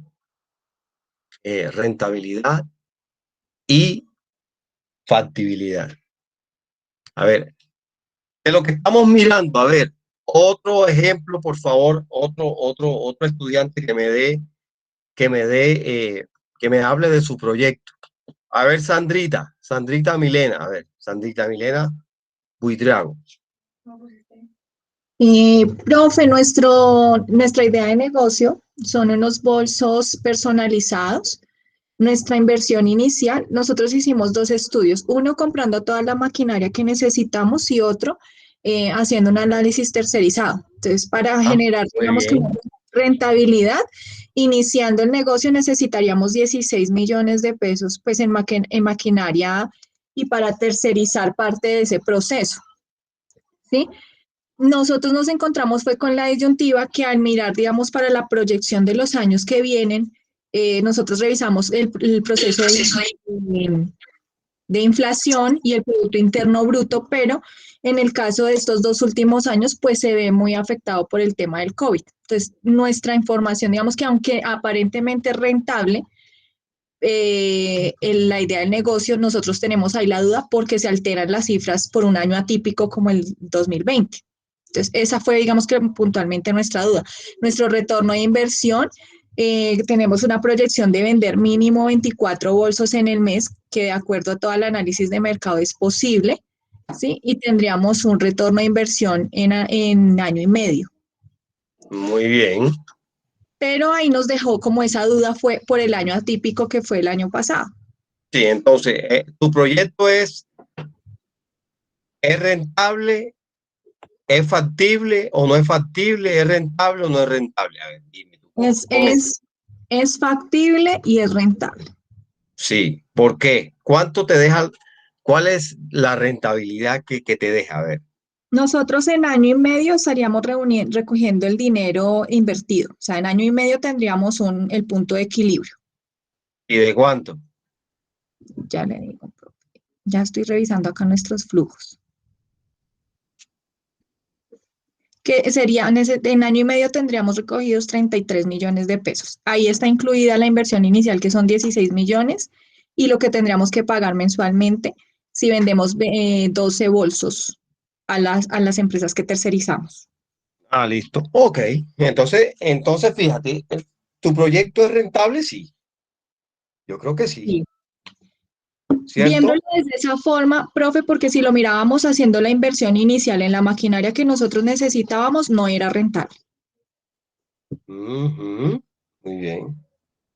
S1: factibilidad. A ver, de lo que estamos mirando, a ver, otro ejemplo, por favor, otro estudiante que me hable de su proyecto. A ver, Sandrita Milena, a ver, Sandrita Milena Buitrago.
S9: Profe, nuestra idea de negocio son unos bolsos personalizados. Nuestra inversión inicial, nosotros hicimos 2 estudios, uno comprando toda la maquinaria que necesitamos y otro haciendo un análisis tercerizado. Entonces, para generar, digamos que una rentabilidad, iniciando el negocio necesitaríamos 16 millones de pesos pues en maquinaria y para tercerizar parte de ese proceso, ¿sí? Nosotros nos encontramos fue con la disyuntiva que al mirar, digamos, para la proyección de los años que vienen, nosotros revisamos el proceso de inflación y el Producto Interno Bruto, pero en el caso de estos 2 últimos años, pues se ve muy afectado por el tema del COVID. Entonces, nuestra información, digamos que aunque aparentemente rentable, la idea del negocio, nosotros tenemos ahí la duda porque se alteran las cifras por un año atípico como el 2020. Entonces, esa fue, digamos que puntualmente nuestra duda. Nuestro retorno de inversión, tenemos una proyección de vender mínimo 24 bolsos en el mes, que de acuerdo a todo el análisis de mercado es posible, ¿sí? Y tendríamos un retorno de inversión en año y medio.
S1: Muy bien.
S9: Pero ahí nos dejó como esa duda fue por el año atípico que fue el año pasado.
S1: Sí, entonces, ¿tu proyecto es rentable? ¿Es factible o no es factible? ¿Es rentable o no es rentable? A ver, dime tú.
S9: Es factible y es rentable.
S1: Sí, ¿por qué? ¿Cuánto te deja? ¿Cuál es la rentabilidad que te deja? A ver.
S9: Nosotros en año y medio estaríamos recogiendo el dinero invertido. O sea, en año y medio tendríamos el punto de equilibrio.
S1: ¿Y de cuánto?
S9: Ya le digo, ya estoy revisando acá nuestros flujos. Que sería, en año y medio tendríamos recogidos 33 millones de pesos. Ahí está incluida la inversión inicial, que son 16 millones, y lo que tendríamos que pagar mensualmente si vendemos 12 bolsos a las empresas que tercerizamos.
S1: Ah, listo. Ok. Entonces fíjate, ¿tu proyecto es rentable? Sí. Yo creo que sí.
S9: Sí.
S1: ¿Cierto?
S9: Viéndolo desde esa forma, profe, porque si lo mirábamos haciendo la inversión inicial en la maquinaria que nosotros necesitábamos, no era rentable.
S1: Muy bien.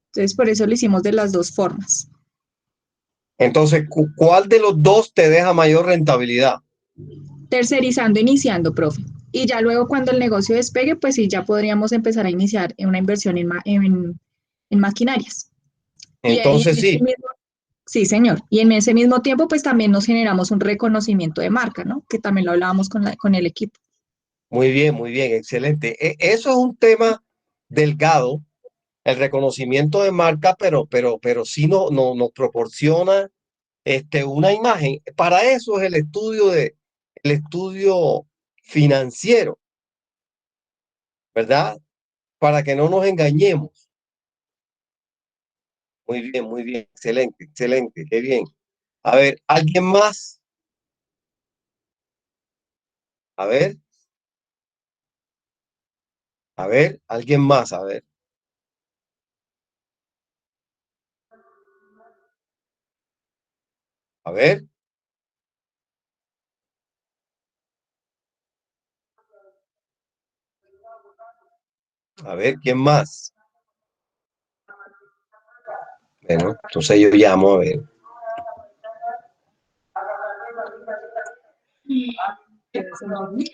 S9: Entonces, por eso lo hicimos de las 2 formas.
S1: Entonces, ¿cuál de los 2 te deja mayor rentabilidad?
S9: Tercerizando, iniciando, profe. Y ya luego cuando el negocio despegue, pues sí, ya podríamos empezar a iniciar una inversión en maquinarias.
S1: Entonces, sí.
S9: Sí, señor. Y en ese mismo tiempo, pues también nos generamos un reconocimiento de marca, ¿no? Que también lo hablábamos con el equipo.
S1: Muy bien, excelente. Eso es un tema delgado el reconocimiento de marca, pero sí nos proporciona una imagen. Para eso es el estudio financiero, ¿verdad? Para que no nos engañemos. Muy bien, excelente, excelente, qué bien. A ver, ¿alguien más? A ver, alguien más, a ver. A ver. A ver, ¿quién más? Bueno, entonces yo llamo a ver.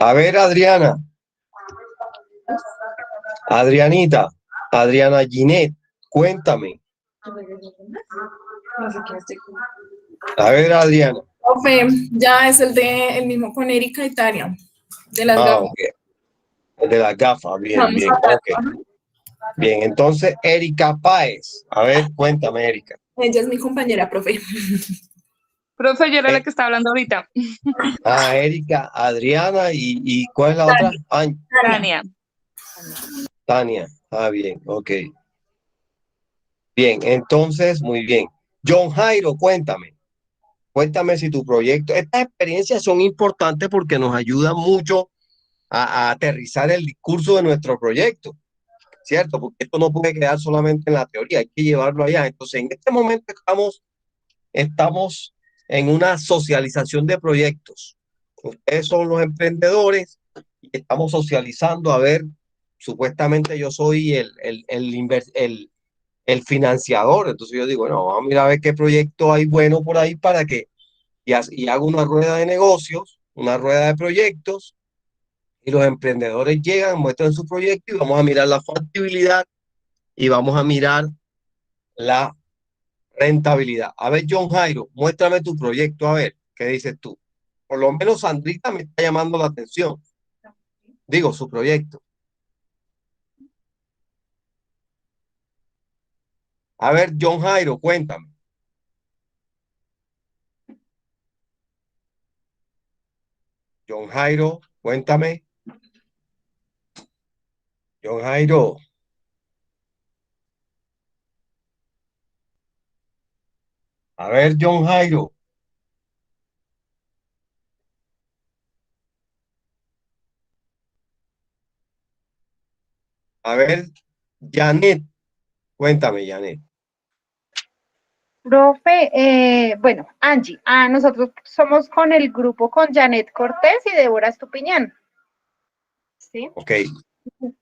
S1: A ver, Adriana. Adrianita. Adriana Ginette, cuéntame. A ver, Adriana.
S3: Profe, ya es el mismo con Erika y Tania, de las gafas.
S1: Ok. De las gafas, bien,
S3: Vamos
S1: bien,
S3: a hablar.
S1: ok. Bien, entonces Erika Páez. A ver, cuéntame, Erika.
S3: Ella es mi compañera, profe.
S11: Profe, yo era la que estaba hablando ahorita.
S1: Erika, Adriana y ¿cuál es la otra?
S11: Tania.
S1: Tania. Bien, ok. Bien, entonces, muy bien. John Jairo, cuéntame. Cuéntame si tu proyecto, estas experiencias son importantes porque nos ayudan mucho a aterrizar el discurso de nuestro proyecto, ¿cierto? Porque esto no puede quedar solamente en la teoría, hay que llevarlo allá. Entonces, en este momento estamos en una socialización de proyectos. Ustedes son los emprendedores y estamos socializando. A ver, supuestamente yo soy el financiador. Entonces yo digo, bueno, vamos a mirar a ver qué proyecto hay bueno por ahí para que, y hago una rueda de negocios, una rueda de proyectos, y los emprendedores llegan, muestran su proyecto y vamos a mirar la factibilidad y vamos a mirar la rentabilidad. A ver, John Jairo, muéstrame tu proyecto, a ver, ¿qué dices tú? Por lo menos Sandrita me está llamando la atención. Digo, su proyecto. A ver, John Jairo, cuéntame. John Jairo, cuéntame. John Jairo. A ver, John Jairo. A ver, Janet. Cuéntame, Janet.
S4: Profe, bueno, Angie, nosotros somos con el grupo con Janet Cortés y Débora Estupiñán. ¿Sí?
S1: Ok.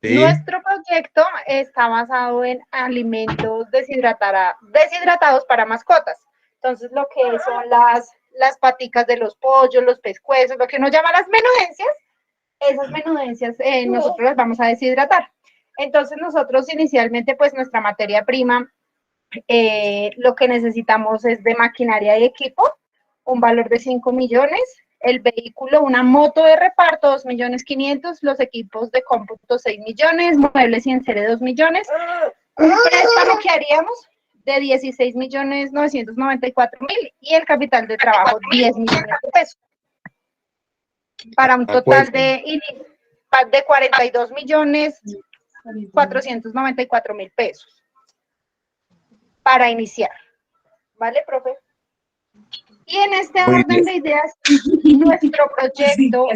S1: Sí.
S4: Nuestro proyecto está basado en alimentos deshidratados para mascotas. Entonces, lo que son las paticas de los pollos, los pescuezos, lo que uno llama las menudencias, esas menudencias nosotros las vamos a deshidratar. Entonces, nosotros inicialmente, pues nuestra materia prima, lo que necesitamos es de maquinaria y equipo, un valor de 5 millones, el vehículo, una moto de reparto, 2.500.000, los equipos de cómputo, 6 millones, muebles y enseres, 2 millones, un préstamo que haríamos de 16.994.000 y el capital de trabajo, 10 millones de pesos. Para un total de 42.494.000 pesos. Para iniciar. ¿Vale, profe? Y en este orden de ideas, nuestro proyecto,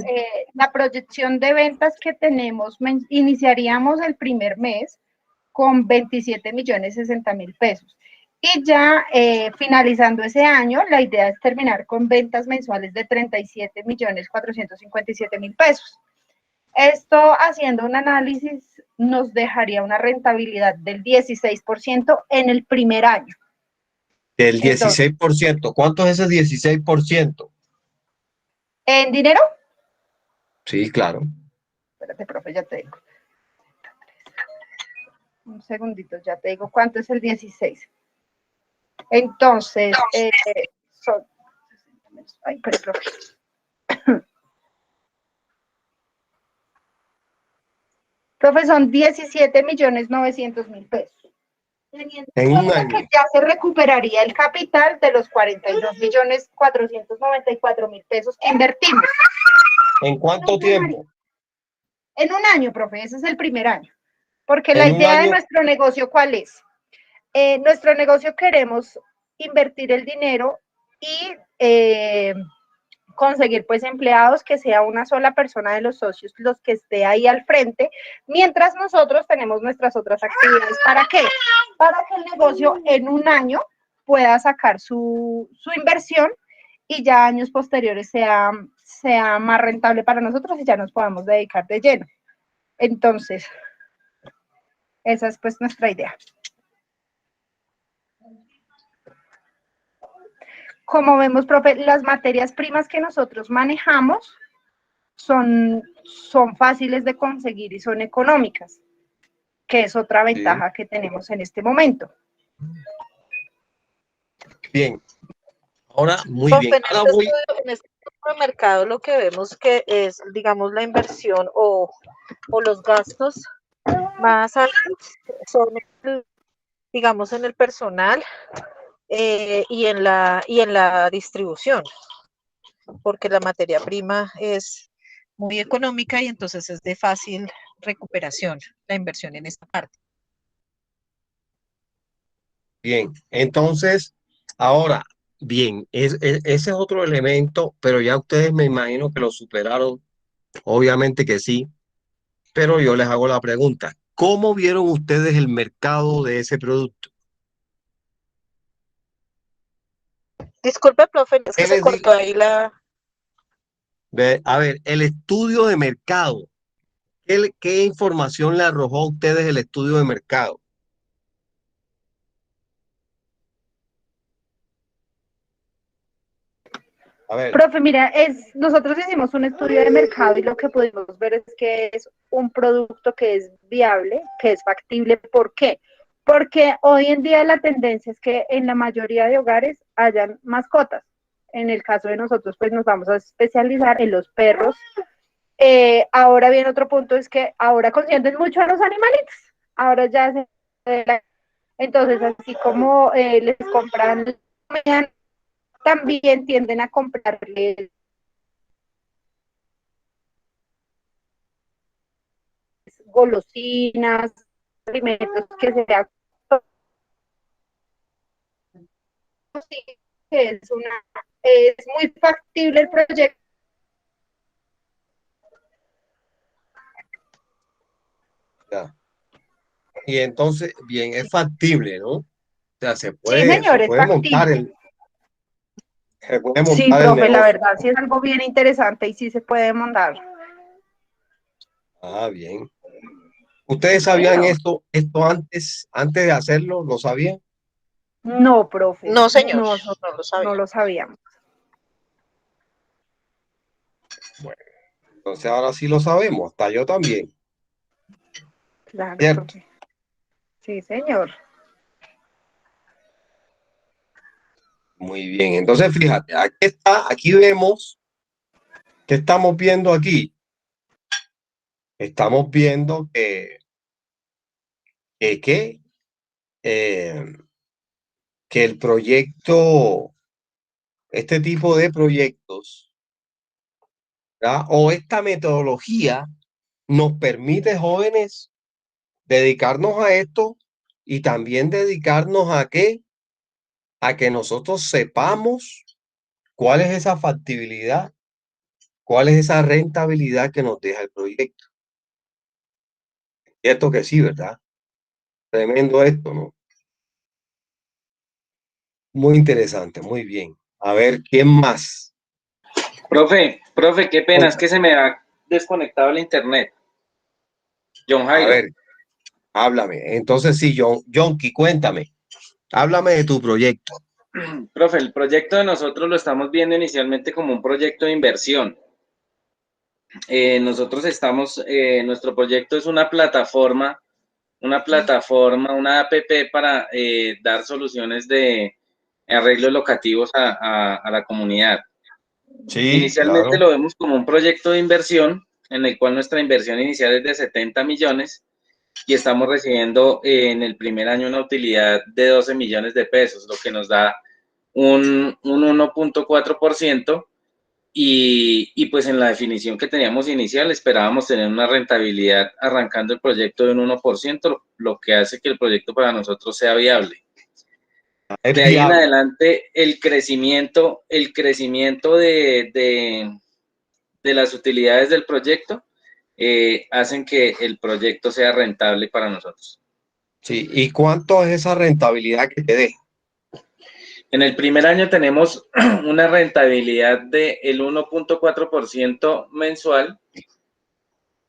S4: la proyección de ventas que tenemos, iniciaríamos el primer mes con 27.060.000 pesos. Y ya finalizando ese año, la idea es terminar con ventas mensuales de 37.457.000 pesos. Esto, haciendo un análisis, nos dejaría una rentabilidad del 16% en el primer año.
S1: Del 16%. ¿Cuánto es ese 16%?
S4: ¿En dinero?
S1: Sí, claro.
S4: Espérate, profe, ya te digo. Un segundito, ya te digo cuánto es el 16. Entonces, son... Ay, pero, profe. Profe, son 17.900.000 pesos. Teniendo
S1: en
S4: en
S1: un
S4: cuenta
S1: año.
S4: que ya se recuperaría el capital de los 42.494.000 pesos que invertimos.
S1: ¿En cuánto tiempo?
S4: En un año, profe, ese es el primer año. Porque la
S1: En un
S4: idea de
S1: año.
S4: nuestro negocio, ¿cuál es? Nuestro negocio queremos invertir el dinero y conseguir pues empleados, que sea una sola persona de los socios los que esté ahí al frente, mientras nosotros tenemos nuestras otras actividades. ¿Para qué? Para que el negocio en un año pueda sacar su inversión y ya años posteriores sea más rentable para nosotros y ya nos podamos dedicar de lleno. Entonces, esa es pues nuestra idea. Como vemos, profe, las materias primas que nosotros manejamos son fáciles de conseguir y son económicas, que es otra ventaja que tenemos en este momento.
S1: Bien. Ahora, muy
S2: Profe,
S1: bien. Ahora voy.
S2: en este estudio de mercado lo que vemos que es, digamos, la inversión o los gastos más altos son, digamos, en el personal y en la distribución, porque la materia prima es muy económica y entonces es de fácil recuperación la inversión en esta parte.
S1: Bien, entonces, ahora, bien, ese es otro elemento, pero ya ustedes me imagino que lo superaron, obviamente que sí, pero yo les hago la pregunta, ¿cómo vieron ustedes el mercado de ese producto?
S2: Disculpe, profe, es que
S1: ¿Qué
S2: se
S1: les digo?
S2: cortó ahí la...
S1: A ver, el estudio de mercado, ¿qué información le arrojó a ustedes el estudio de mercado? A ver.
S4: Profe, mira, nosotros hicimos un estudio de mercado y lo que pudimos ver es que es un producto que es viable, que es factible. ¿Por qué? Porque hoy en día la tendencia es que en la mayoría de hogares hayan mascotas. En el caso de nosotros, pues nos vamos a especializar en los perros. Ahora bien, otro punto es que ahora consienten mucho a los animalitos. Ahora ya entonces, así como les compran también tienden a comprarle golosinas, alimentos que sean es muy factible el proyecto.
S1: Ya. Y entonces, bien, es factible, ¿no? O sea,
S4: Sí, señor, es
S1: montar
S4: factible.
S1: se puede
S4: Sí,
S1: montar el
S4: profe, la
S1: negocio.
S4: verdad, sí es algo bien interesante y sí se puede montar.
S1: Ah, bien. ¿Ustedes sabían esto antes de hacerlo? ¿Lo sabían?
S4: No, profe,
S2: No, señor,
S4: no,
S2: no lo sabía.
S4: no lo sabíamos.
S1: Bueno, entonces ahora sí lo sabemos, hasta yo también.
S4: Claro,
S1: ¿Cierto?
S4: profe. Sí, señor.
S1: Muy bien, entonces fíjate, aquí vemos, ¿qué estamos viendo aquí? Estamos viendo que, eh, que el proyecto, este tipo de proyectos, ¿verdad? O esta metodología nos permite, jóvenes, dedicarnos a esto y también dedicarnos a qué, a que nosotros sepamos cuál es esa factibilidad, cuál es esa rentabilidad que nos deja el proyecto. Cierto que sí, ¿verdad? Tremendo esto, ¿no? Muy interesante, muy bien. A ver, ¿quién más?
S5: Profe, qué pena, es que se me ha desconectado el internet. John
S1: A
S5: Jairo.
S1: ver, háblame. Entonces sí, Jonky, cuéntame. Háblame de tu proyecto.
S5: Profe, el proyecto de nosotros lo estamos viendo inicialmente como un proyecto de inversión. Nosotros nuestro proyecto es una plataforma, una app para dar soluciones de arreglos locativos a la comunidad.
S1: Sí,
S5: Inicialmente
S1: claro.
S5: lo vemos como un proyecto de inversión en el cual nuestra inversión inicial es de 70 millones y estamos recibiendo en el primer año una utilidad de 12 millones de pesos, lo que nos da un 1.4%. Y pues en la definición que teníamos inicial esperábamos tener una rentabilidad arrancando el proyecto de un 1%, lo que hace que el proyecto para nosotros sea viable. De ahí en adelante, el crecimiento de las utilidades del proyecto hacen que el proyecto sea rentable para nosotros.
S1: Sí, ¿y cuánto es esa rentabilidad que te deja?
S5: En el primer año tenemos una rentabilidad del 1.4% mensual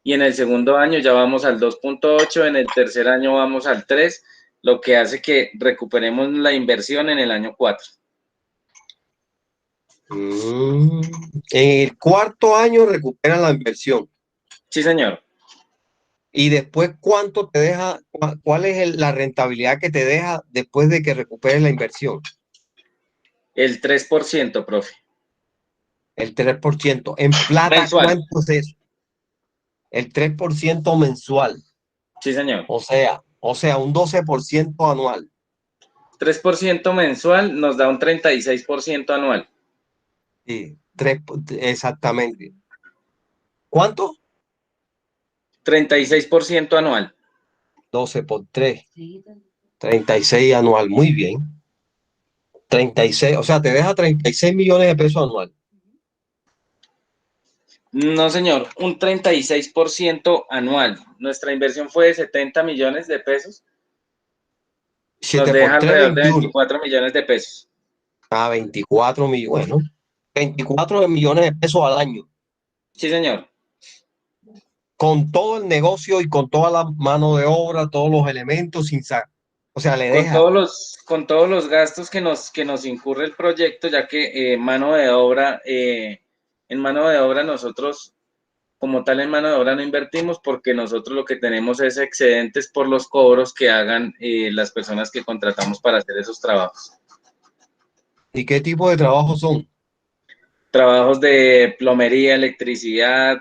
S5: y en el segundo año ya vamos al 2.8%, en el tercer año vamos al 3%, lo que hace que recuperemos la inversión en el año 4.
S1: En el cuarto año recuperan la inversión.
S5: Sí, señor.
S1: Y después, ¿cuánto te deja? ¿Cuál es la rentabilidad que te deja después de que recuperes la inversión?
S5: El 3%, profe.
S1: El 3%. En plata,
S5: mensual.
S1: ¿Cuánto es eso? El 3% mensual.
S5: Sí, señor.
S1: O sea, un 12% anual.
S5: 3% mensual nos da un 36% anual.
S1: Sí, exactamente. ¿Cuánto?
S5: 36% anual.
S1: 12 por 3. 36 anual. Muy bien. 36, o sea, te deja 36 millones de pesos anual.
S5: No, señor, un 36% anual. Nuestra inversión fue de 70 millones de pesos. Nos deja alrededor de 24 millones de pesos.
S1: 24 millones, bueno, 24 millones de pesos al año.
S5: Sí, señor.
S1: Con todo el negocio y con toda la mano de obra, todos los elementos, o sea, le deja.
S5: Con todos los gastos que nos incurre el proyecto, ya que en mano de obra nosotros, como tal en mano de obra no invertimos, porque nosotros lo que tenemos es excedentes por los cobros que hagan las personas que contratamos para hacer esos trabajos.
S1: ¿Y qué tipo de trabajos son?
S5: Trabajos de plomería, electricidad,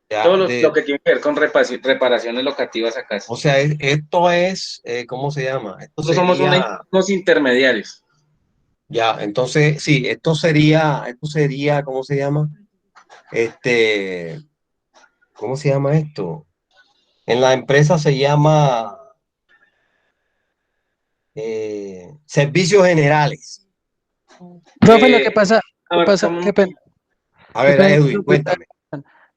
S5: todo lo que tiene que ver con reparaciones locativas a casa.
S1: O sea, esto es, ¿cómo se llama?
S5: Nosotros somos unos intermediarios.
S1: Ya, entonces, sí, esto sería, ¿cómo se llama? ¿Cómo se llama esto? En la empresa se llama servicios generales.
S8: Profe, lo que pasa,
S1: a ver, Edwin, cuéntame.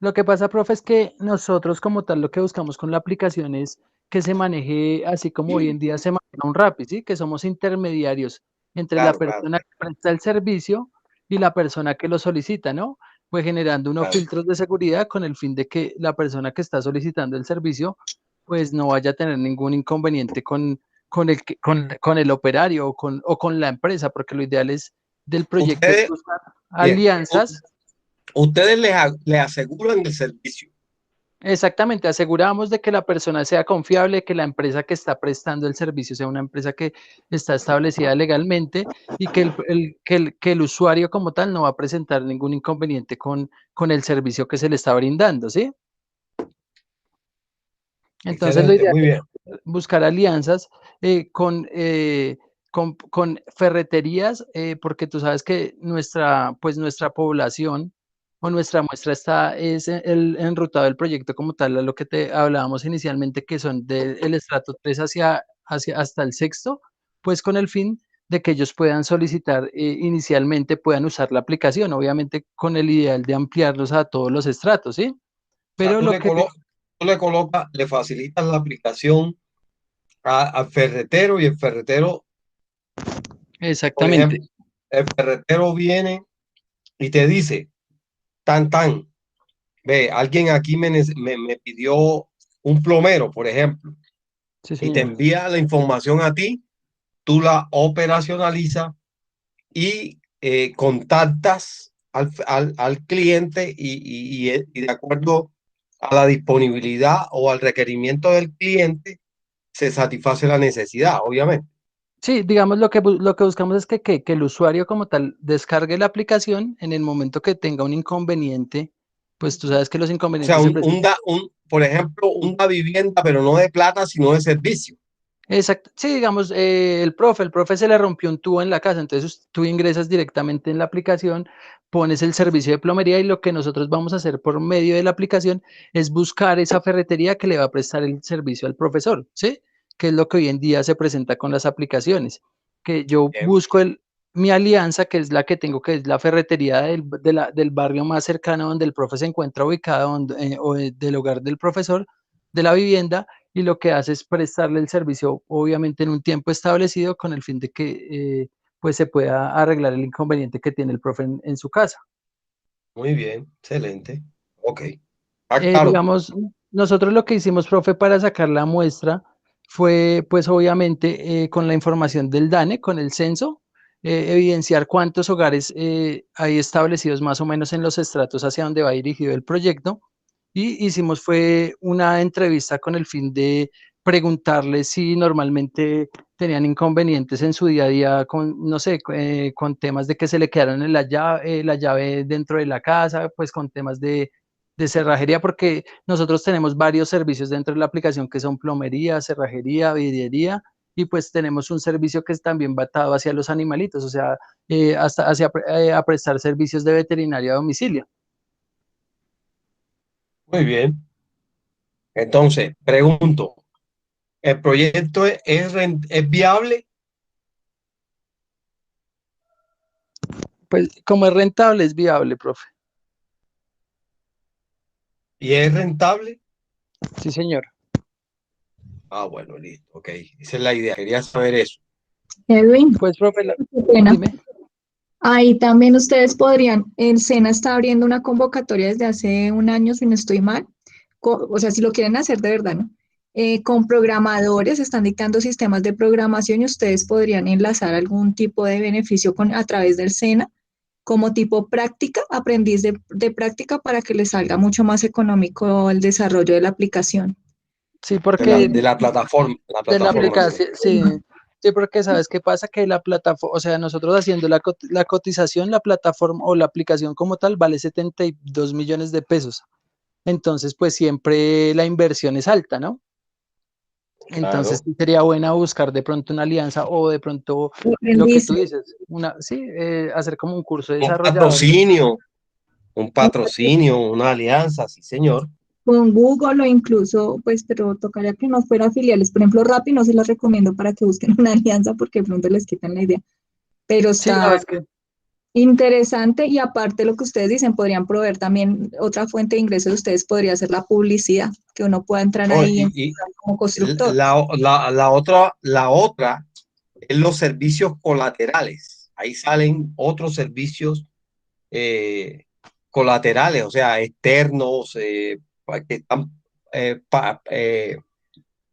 S8: Lo que pasa, profe, es que nosotros como tal lo que buscamos con la aplicación es que se maneje así como hoy en día se maneja un Rappi, ¿sí? Que somos intermediarios entre la persona que presta el servicio y la persona que lo solicita, ¿no? Pues generando unos filtros de seguridad con el fin de que la persona que está solicitando el servicio pues no vaya a tener ningún inconveniente con el operario o con la empresa, porque lo ideal es del proyecto es buscar alianzas.
S1: Ustedes le aseguran el servicio.
S8: Exactamente, aseguramos de que la persona sea confiable, que la empresa que está prestando el servicio sea una empresa que está establecida legalmente y que el usuario como tal no va a presentar ningún inconveniente con el servicio que se le está brindando, ¿sí? Entonces lo ideal es buscar alianzas con ferreterías, porque tú sabes que nuestra población o nuestra muestra es el enrutado del proyecto como tal, a lo que te hablábamos inicialmente, que son del estrato 3 hasta el sexto, pues con el fin de que ellos puedan solicitar inicialmente, puedan usar la aplicación, obviamente con el ideal de ampliarlos a todos los estratos, ¿sí? Pero
S1: le facilitas la aplicación al ferretero y el ferretero.
S8: Exactamente.
S1: Por ejemplo, el ferretero viene y te dice, ve, alguien aquí me pidió un plomero, por ejemplo,
S8: sí,
S1: y te envía la información a ti, tú la operacionalizas y contactas al cliente y de acuerdo a la disponibilidad o al requerimiento del cliente, se satisface la necesidad, obviamente.
S8: Sí, digamos lo que buscamos es que el usuario como tal descargue la aplicación en el momento que tenga un inconveniente pues tú sabes que los
S1: O
S8: inconvenientes
S1: sea,
S8: se presentan.
S1: por ejemplo, una vivienda, pero no de plata, sino de servicio.
S8: Exacto. Sí, digamos, el profe se le rompió un tubo en la casa, entonces tú ingresas directamente en la aplicación, pones el servicio de plomería y lo que nosotros vamos a hacer por medio de la aplicación es buscar esa ferretería que le va a prestar el servicio al profesor, ¿sí? Que es lo que hoy en día se presenta con las aplicaciones, que yo busco mi alianza, que es la que tengo, que es la ferretería del barrio más cercano donde el profe se encuentra ubicado, del hogar del profesor, de la vivienda, y lo que hace es prestarle el servicio, obviamente en un tiempo establecido, con el fin de que pues se pueda arreglar el inconveniente que tiene el profe en su casa.
S1: Muy bien, excelente. Ok. Ah, claro.
S8: Digamos, nosotros lo que hicimos, profe, para sacar la muestra fue, pues obviamente, con la información del DANE, con el censo, evidenciar cuántos hogares hay establecidos más o menos en los estratos hacia donde va dirigido el proyecto. Y hicimos fue una entrevista con el fin de preguntarles si normalmente tenían inconvenientes en su día a día con, no sé, con temas de que se le quedaron en la llave dentro de la casa, pues con temas de cerrajería, porque nosotros tenemos varios servicios dentro de la aplicación que son plomería, cerrajería, vidriería, y pues tenemos un servicio que es también batado hacia los animalitos, o sea, hasta hacia a prestar servicios de veterinaria a domicilio.
S1: Muy bien. Entonces, pregunto, ¿el proyecto es viable?
S8: Pues como es rentable, es viable, profe.
S1: ¿Y es rentable?
S8: Sí, señor.
S1: Ah, bueno, listo. Ok, esa es la idea. Quería saber eso.
S9: Edwin,
S8: Pues, profe,
S9: qué pena.
S8: dime.
S9: Ahí también ustedes podrían, el SENA está abriendo una convocatoria desde hace un año, si no estoy mal, o sea, si lo quieren hacer de verdad, ¿no? Con programadores, están dictando sistemas de programación y ustedes podrían enlazar algún tipo de beneficio a través del SENA como tipo práctica, aprendiz de práctica para que les salga mucho más económico el desarrollo de la aplicación.
S8: Sí, porque
S1: De la plataforma.
S8: de la
S1: Sí.
S8: aplicación, sí, sí, porque sabes qué pasa, que la plataforma, o sea, nosotros haciendo la cotización, la plataforma o la aplicación como tal vale 72 millones de pesos. Entonces, pues siempre la inversión es alta, ¿no? Entonces
S1: Claro.
S8: sí sería buena buscar de pronto una alianza o de pronto lo que tú
S9: Aprendiz.
S8: dices, sí, hacer como un curso de
S1: Un
S8: desarrolladores.
S1: patrocinio, una alianza, sí, señor.
S9: Con Google o incluso, pues, pero tocaría que no fuera filiales. Por ejemplo, Rappi no se las recomiendo para que busquen una alianza porque de pronto les quitan la idea. Pero
S8: Sí, no,
S9: está
S8: es que
S9: interesante y aparte lo que ustedes dicen, podrían proveer también otra fuente de ingresos de ustedes, podría ser la publicidad, que uno pueda entrar
S1: No,
S9: ahí como constructor.
S1: la otra es los servicios colaterales. Ahí salen otros servicios eh, colaterales, o sea, externos, que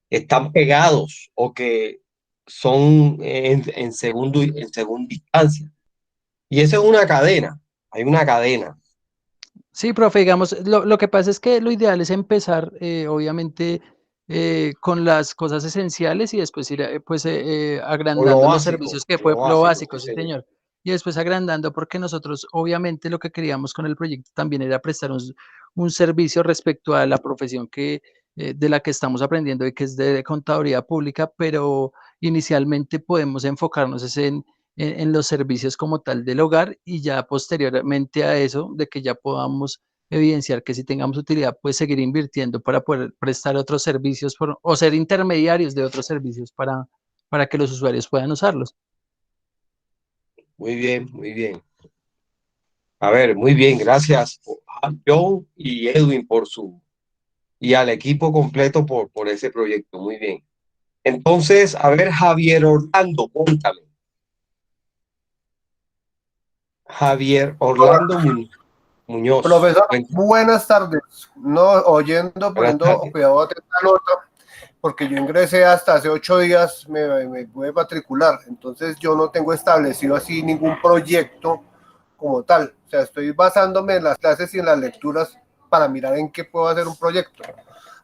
S1: están pegados o que son en segunda instancia. Y esa es una cadena, hay una cadena.
S8: sí, profe, digamos, lo que pasa es que lo ideal es empezar, obviamente, con las cosas esenciales y después ir pues,
S1: O lo
S8: agrandando los
S1: básico,
S8: servicios que fue
S1: lo
S8: lo
S1: básico,
S8: básico,
S1: sí,
S8: sí,
S1: señor.
S8: señor. Y después agrandando porque nosotros, obviamente, lo que queríamos con el proyecto también era prestar un servicio respecto a la profesión de la que estamos aprendiendo y que es de contaduría pública, pero inicialmente podemos enfocarnos es en los servicios como tal del hogar y ya posteriormente a eso, de que ya podamos evidenciar que si tengamos utilidad, pues seguir invirtiendo para poder prestar otros servicios o ser intermediarios de otros servicios para que los usuarios puedan usarlos.
S1: Muy bien, muy bien. A ver, muy bien, gracias a John y Edwin y al equipo completo por ese proyecto. Muy bien. Entonces, a ver, Javier Orlando, cuéntame. Javier Orlando Muñoz,
S12: Profesor,
S1: cuéntame.
S12: buenas tardes. No oyendo,
S1: Buenas
S12: poniendo
S1: tardes.
S12: cuidado a la nota, porque yo ingresé hasta hace 8 días, me pude matricular, entonces yo no tengo establecido así ningún proyecto como tal. O sea, estoy basándome en las clases y en las lecturas para mirar en qué puedo hacer un proyecto.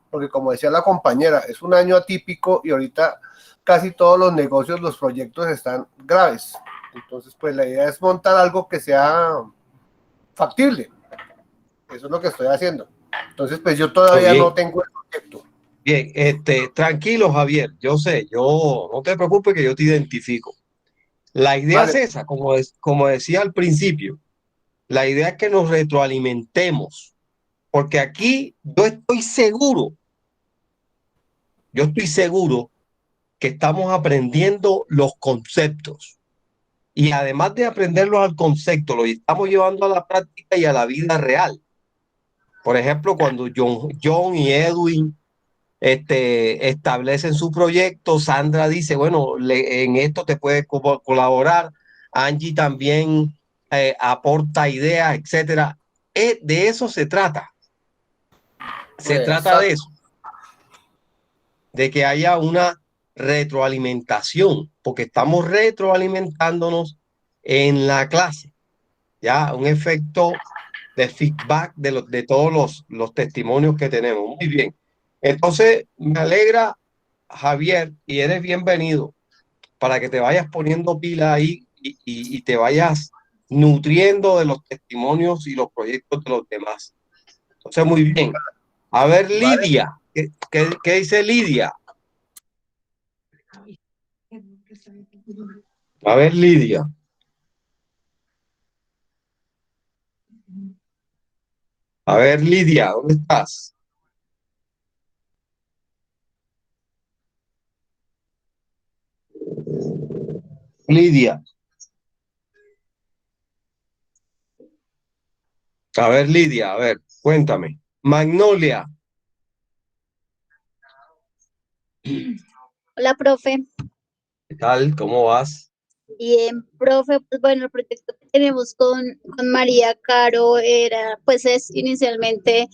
S12: Porque como decía la compañera, es un año atípico y ahorita casi todos los negocios, los proyectos están graves. Entonces, pues la idea es montar algo que sea factible. Eso es lo que estoy haciendo. Entonces, pues yo todavía no tengo el proyecto.
S1: Bien, tranquilo, Javier, yo sé, no te preocupes que yo te identifico. La idea es esa, como decía al principio, la idea es que nos retroalimentemos, porque aquí yo estoy seguro que estamos aprendiendo los conceptos y además de aprenderlos al concepto, los estamos llevando a la práctica y a la vida real. Por ejemplo, cuando John y Edwin establecen su proyecto, Sandra dice, bueno, en esto te puede colaborar, Angie también aporta ideas, etcétera. De eso se trata. Se trata de eso, de que haya una retroalimentación, porque estamos retroalimentándonos en la clase, ya un efecto de feedback de todos los testimonios que tenemos. Muy bien. Entonces, me alegra, Javier, y eres bienvenido para que te vayas poniendo pila ahí y te vayas nutriendo de los testimonios y los proyectos de los demás. Entonces, muy bien. A ver, Lidia, ¿qué dice Lidia? A ver, Lidia. A ver, Lidia, ¿dónde estás? Lidia. A ver, Lidia, a ver, cuéntame. Magnolia.
S13: Hola, profe.
S1: ¿Qué tal? ¿Cómo vas?
S13: Bien, profe, pues bueno, el proyecto que tenemos con María Caro pues es inicialmente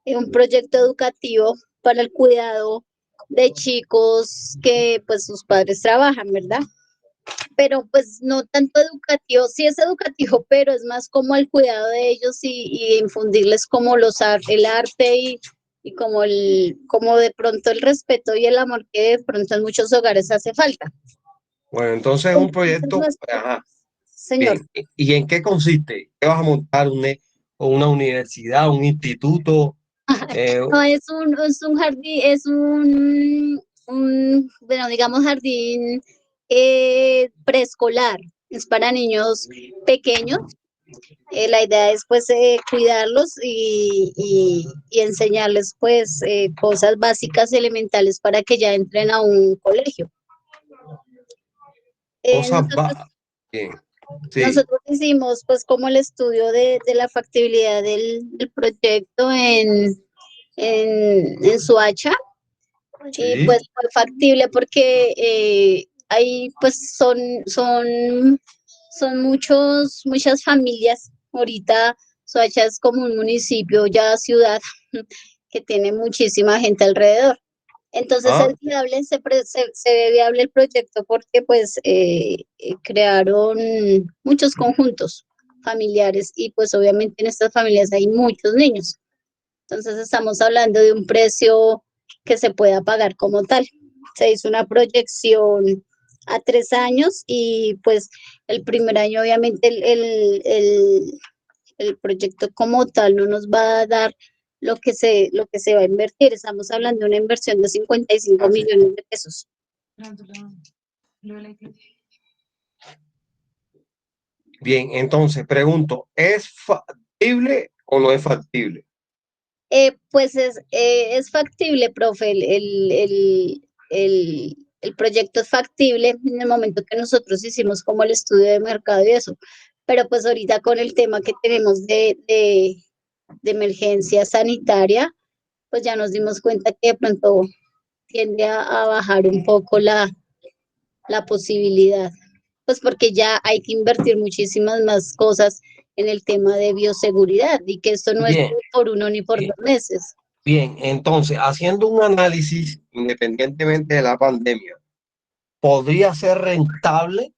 S13: un proyecto educativo para el cuidado de chicos que pues sus padres trabajan, ¿verdad? Pero pues no tanto educativo, sí es educativo, pero es más como el cuidado de ellos y infundirles como el arte y como de pronto el respeto y el amor que de pronto en muchos hogares hace falta.
S1: Bueno, entonces es un proyecto. Ajá.
S13: Señor.
S1: Bien. ¿Y en qué consiste? ¿Qué vas a montar? ¿Una universidad, un instituto?
S13: No, es un jardín, bueno, digamos jardín preescolar. Es para niños pequeños. La idea es pues cuidarlos y enseñarles pues cosas básicas elementales para que ya entren a un colegio.
S1: Bien. Sí.
S13: Nosotros hicimos pues como el estudio de la factibilidad del proyecto en Soacha y pues fue factible porque ahí pues son muchas familias. Ahorita Soacha es como un municipio, ya ciudad, que tiene muchísima gente alrededor. Entonces es viable, se ve viable el proyecto porque pues crearon muchos conjuntos familiares y pues obviamente en estas familias hay muchos niños. Entonces estamos hablando de un precio que se pueda pagar como tal. Se hizo una proyección a 3 años y pues el primer año obviamente el proyecto como tal no nos va a dar lo que se va a invertir. Estamos hablando de una inversión de 55 millones de pesos.
S1: Bien, entonces pregunto, ¿es factible o no es factible?
S13: Pues es factible, profe. El proyecto es factible en el momento que nosotros hicimos como el estudio de mercado y eso. Pero pues ahorita con el tema que tenemos de emergencia sanitaria, pues ya nos dimos cuenta que de pronto tiende a bajar un poco la posibilidad, pues porque ya hay que invertir muchísimas más cosas en el tema de bioseguridad y que esto no es por 1 ni por 2 meses.
S1: Bien, entonces, haciendo un análisis independientemente de la pandemia, ¿podría ser rentable?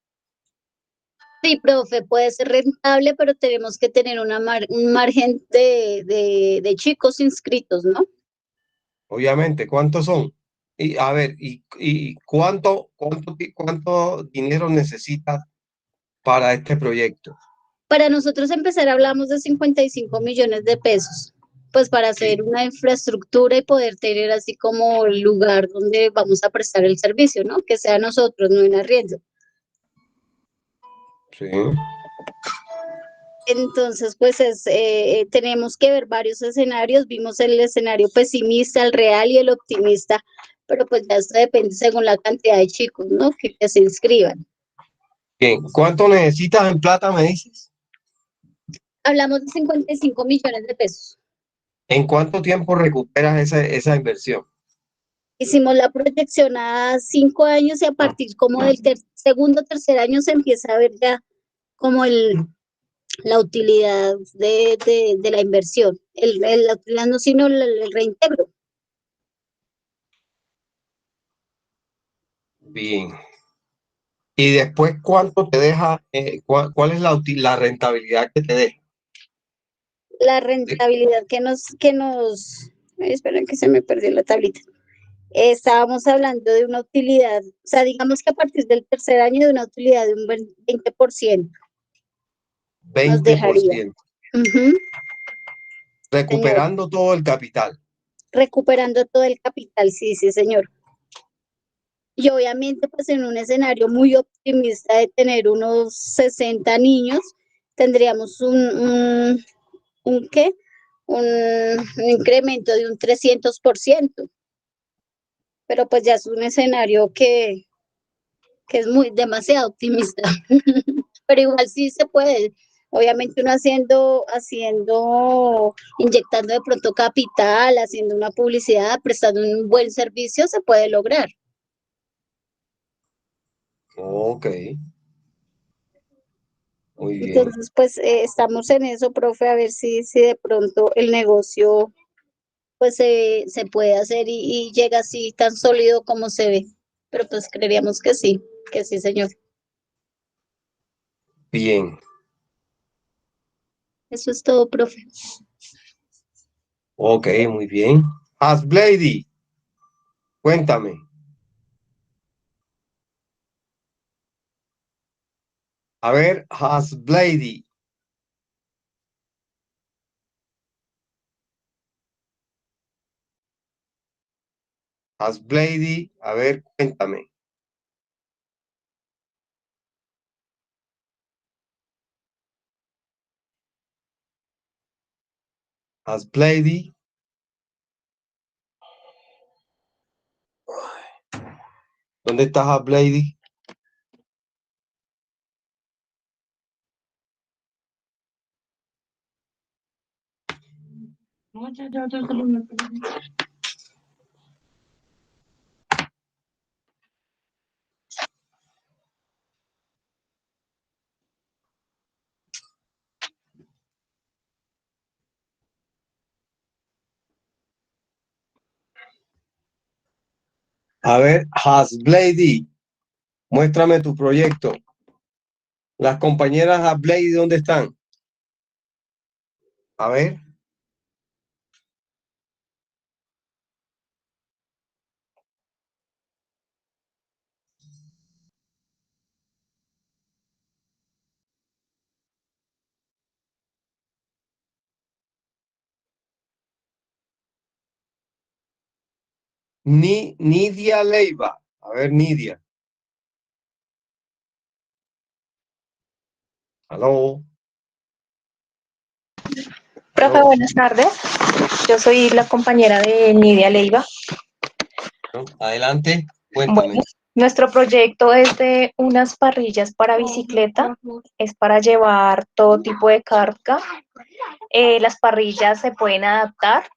S13: Sí, profe, puede ser rentable, pero tenemos que tener un margen de chicos inscritos, ¿no?
S1: Obviamente, ¿cuántos son? Y a ver, ¿y cuánto dinero necesitas para este proyecto?
S13: Para nosotros empezar hablamos de 55 millones de pesos, pues para hacer una infraestructura y poder tener así como el lugar donde vamos a prestar el servicio, ¿no? Que sea nosotros, no en arriendo.
S1: Sí.
S13: Entonces, pues tenemos que ver varios escenarios. Vimos el escenario pesimista, el real y el optimista, pero pues ya esto depende según la cantidad de chicos, ¿no? Que se inscriban.
S1: Bien, ¿cuánto necesitas en plata, me dices?
S13: Hablamos de 55 millones de pesos.
S1: ¿En cuánto tiempo recuperas esa inversión?
S13: Hicimos la proyección a 5 años y a partir como del segundo o tercer año se empieza a ver ya como la utilidad de la inversión. La utilidad no, sino el reintegro.
S1: Bien. Y después, ¿cuánto te deja? ¿Cuál es la rentabilidad que te deja?
S13: La rentabilidad esperen que se me perdió la tablita. Estábamos hablando de una utilidad, o sea, digamos que a partir del tercer año de una utilidad de un 20%.
S1: 20%.
S13: Nos dejaría.
S1: Recuperando
S13: Señor.
S1: todo el capital.
S13: Recuperando todo el capital, sí, señor. Y obviamente, pues en un escenario muy optimista de tener unos 60 niños, tendríamos un incremento de un 300%. Pero pues ya es un escenario que es demasiado optimista. Pero igual sí se puede. Obviamente uno inyectando de pronto capital, haciendo una publicidad, prestando un buen servicio, se puede lograr.
S1: Ok. Muy bien.
S13: Entonces, pues estamos en eso, profe, a ver si de pronto el negocio pues se puede hacer y llega así tan sólido como se ve. Pero pues creeríamos que sí, señor.
S1: Bien.
S13: Eso es todo, profe.
S1: Ok, muy bien. Hasblady, cuéntame. A ver, Hasblady. Hasblady, a ver, cuéntame. Hasblady. ¿Dónde está Hasblady? A ver, Hasblady, muéstrame tu proyecto. Las compañeras Hasblady, ¿dónde están? A ver. Nidia Leiva. A ver, Nidia. Aló.
S14: Profe, buenas tardes. Yo soy la compañera de Nidia Leiva.
S1: Adelante, cuéntame.
S14: Bueno, nuestro proyecto es de unas parrillas para bicicleta. Es para llevar todo tipo de carga. Las parrillas se pueden adaptar.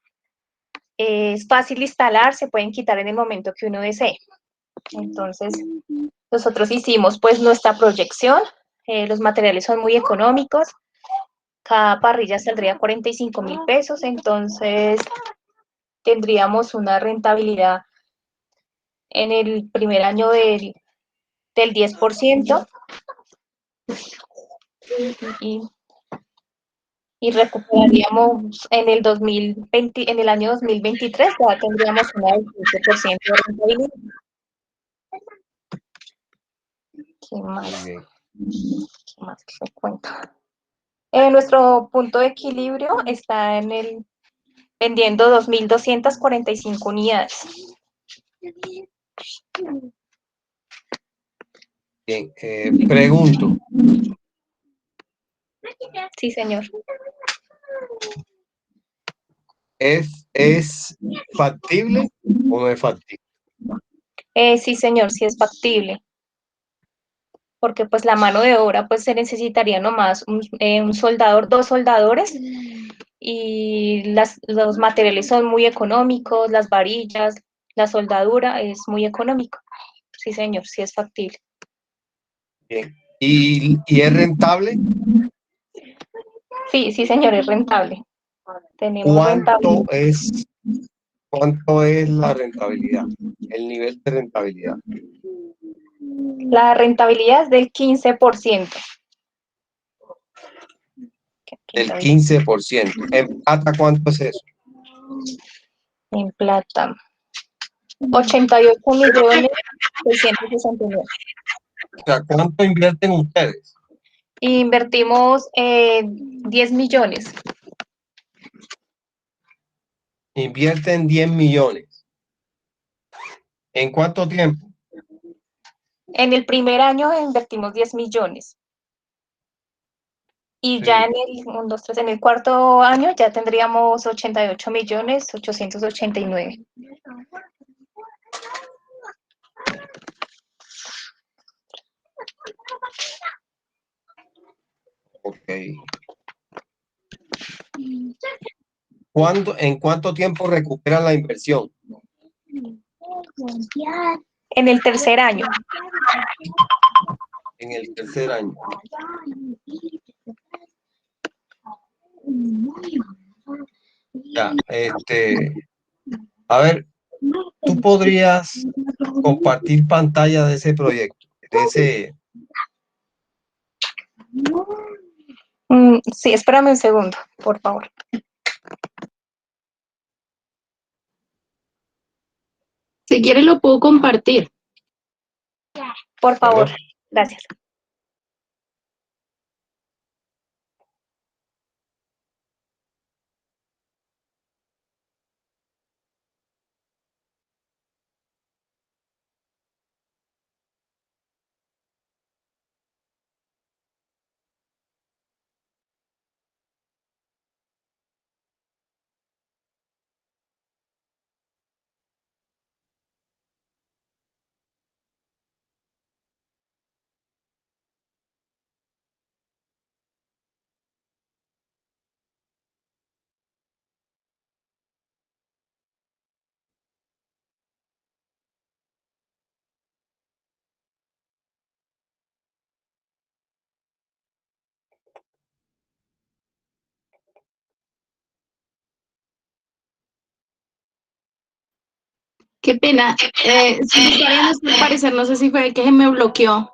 S14: Es fácil instalar, se pueden quitar en el momento que uno desee. Entonces, nosotros hicimos pues nuestra proyección. Los materiales son muy económicos. Cada parrilla saldría 45.000 pesos, entonces tendríamos una rentabilidad en el primer año del 10% y recuperaríamos en el 2020, en el año 2023 ya tendríamos una del 15% de rentabilidad. ¿Qué más? ¿Qué más les cuento? Nuestro punto de equilibrio está en el vendiendo 2.245 unidades.
S1: Bien, pregunto,
S14: Sí, señor.
S1: ¿es factible o no es factible?
S14: Sí, señor, sí es factible, porque pues la mano de obra pues se necesitaría nomás un soldador, 2 soldadores, y los materiales son muy económicos, las varillas, la soldadura es muy económico. Sí, señor, sí es factible.
S1: Bien. ¿Y es rentable?
S14: Sí, sí, señor, es rentable. Tenemos rentabilidad.
S1: ¿Cuánto es la rentabilidad? El nivel de rentabilidad.
S14: La rentabilidad es del 15%.
S1: Del 15%. ¿En plata cuánto es eso?
S14: En plata. 88.669.000.
S1: O sea, ¿cuánto invierten ustedes?
S14: Invertimos 10 millones.
S1: Invierten 10 millones. ¿En cuánto tiempo?
S14: En el primer año invertimos 10 millones. Y ya en el, 1, 2, 3, en el cuarto año ya tendríamos 88.889.000.
S1: Ok. ¿En cuánto tiempo recuperan la inversión?
S14: En el tercer año.
S1: En el tercer año. Ya, a ver, ¿tú podrías compartir pantalla de ese proyecto?
S14: Sí, espérame un segundo, por favor.
S13: Si quiere lo puedo compartir.
S14: Por favor, gracias.
S13: Qué pena. Secretaria, al parecer, no sé si fue que se me bloqueó.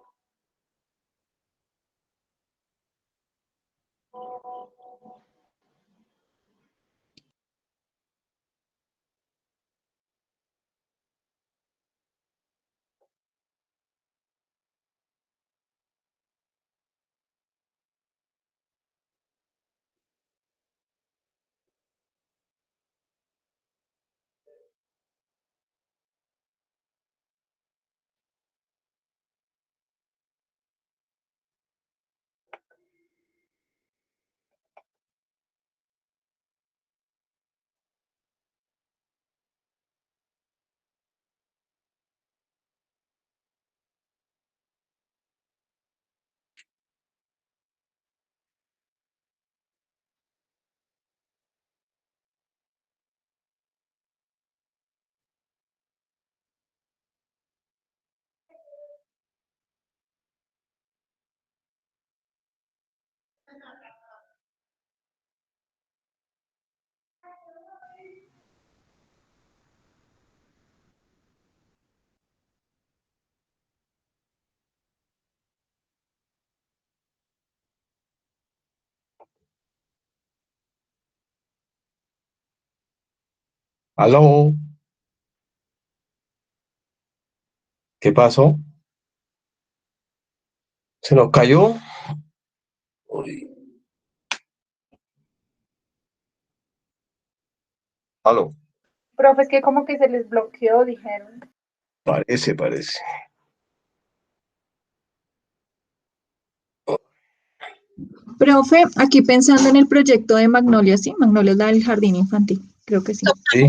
S1: ¿Aló? ¿Qué pasó? ¿Se nos cayó? Uy. Aló.
S4: Profe, es que como que se les bloqueó, dijeron.
S1: Parece.
S9: Profe, aquí pensando en el proyecto de Magnolia, sí, Magnolia es la del jardín infantil, creo que sí.
S1: Sí,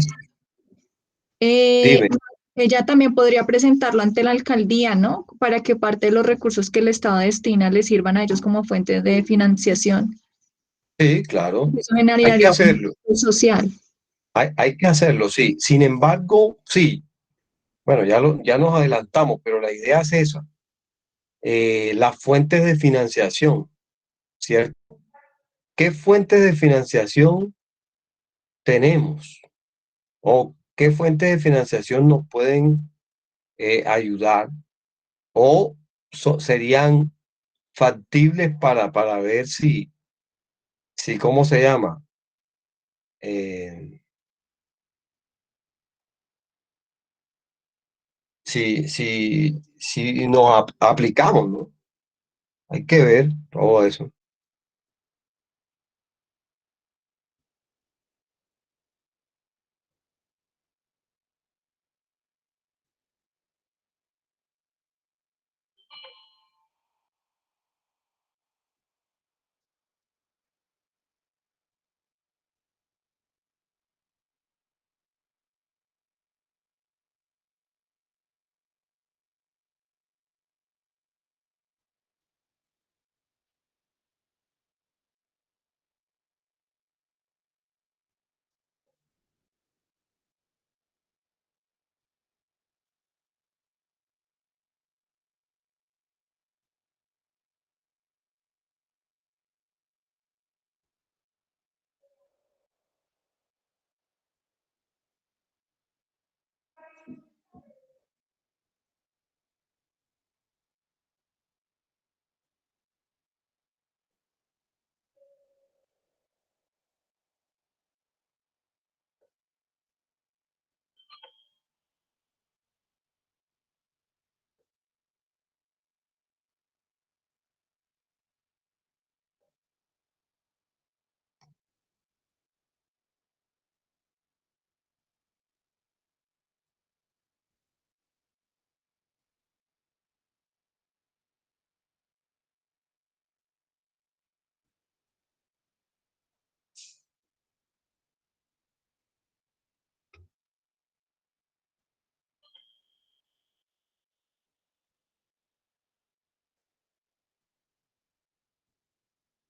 S1: dime.
S9: Ella también podría presentarlo ante la alcaldía, ¿no? Para que parte de los recursos que el Estado destina les sirvan a ellos como fuente de financiación.
S1: Sí, claro.
S9: Eso
S1: Hay que
S9: generaría un
S1: hacerlo.
S9: impacto social.
S1: Hay que hacerlo, sí. Sin embargo, sí. Bueno, ya nos adelantamos, pero la idea es esa. Las fuentes de financiación, ¿cierto? ¿Qué fuentes de financiación tenemos? ¿O qué fuentes de financiación nos pueden ayudar? ¿O serían factibles para ver si, ¿cómo se llama? Eh, si nos aplicamos, ¿no? Hay que ver todo eso.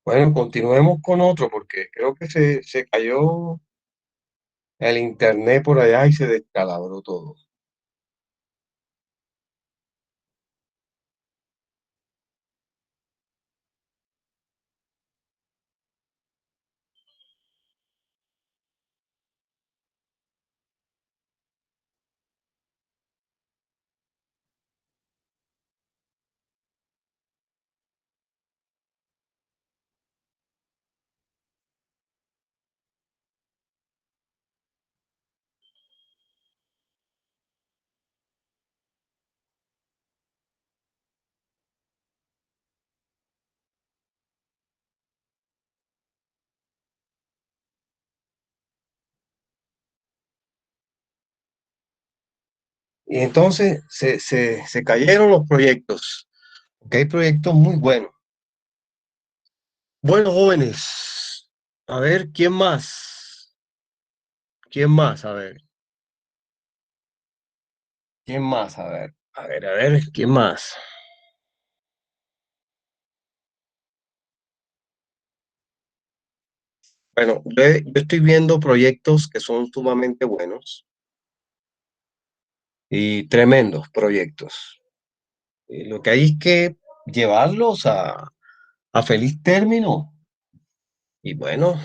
S1: Bueno, continuemos con otro porque creo que se cayó el internet por allá y se descalabró todo. Y entonces se cayeron los proyectos, porque hay proyectos muy buenos. Bueno, jóvenes, a ver, ¿quién más? ¿Quién más? A ver, ¿quién más? A ver, ¿quién más? Bueno, yo estoy viendo proyectos que son sumamente buenos y tremendos proyectos. Y lo que hay es que llevarlos a feliz término. Y bueno,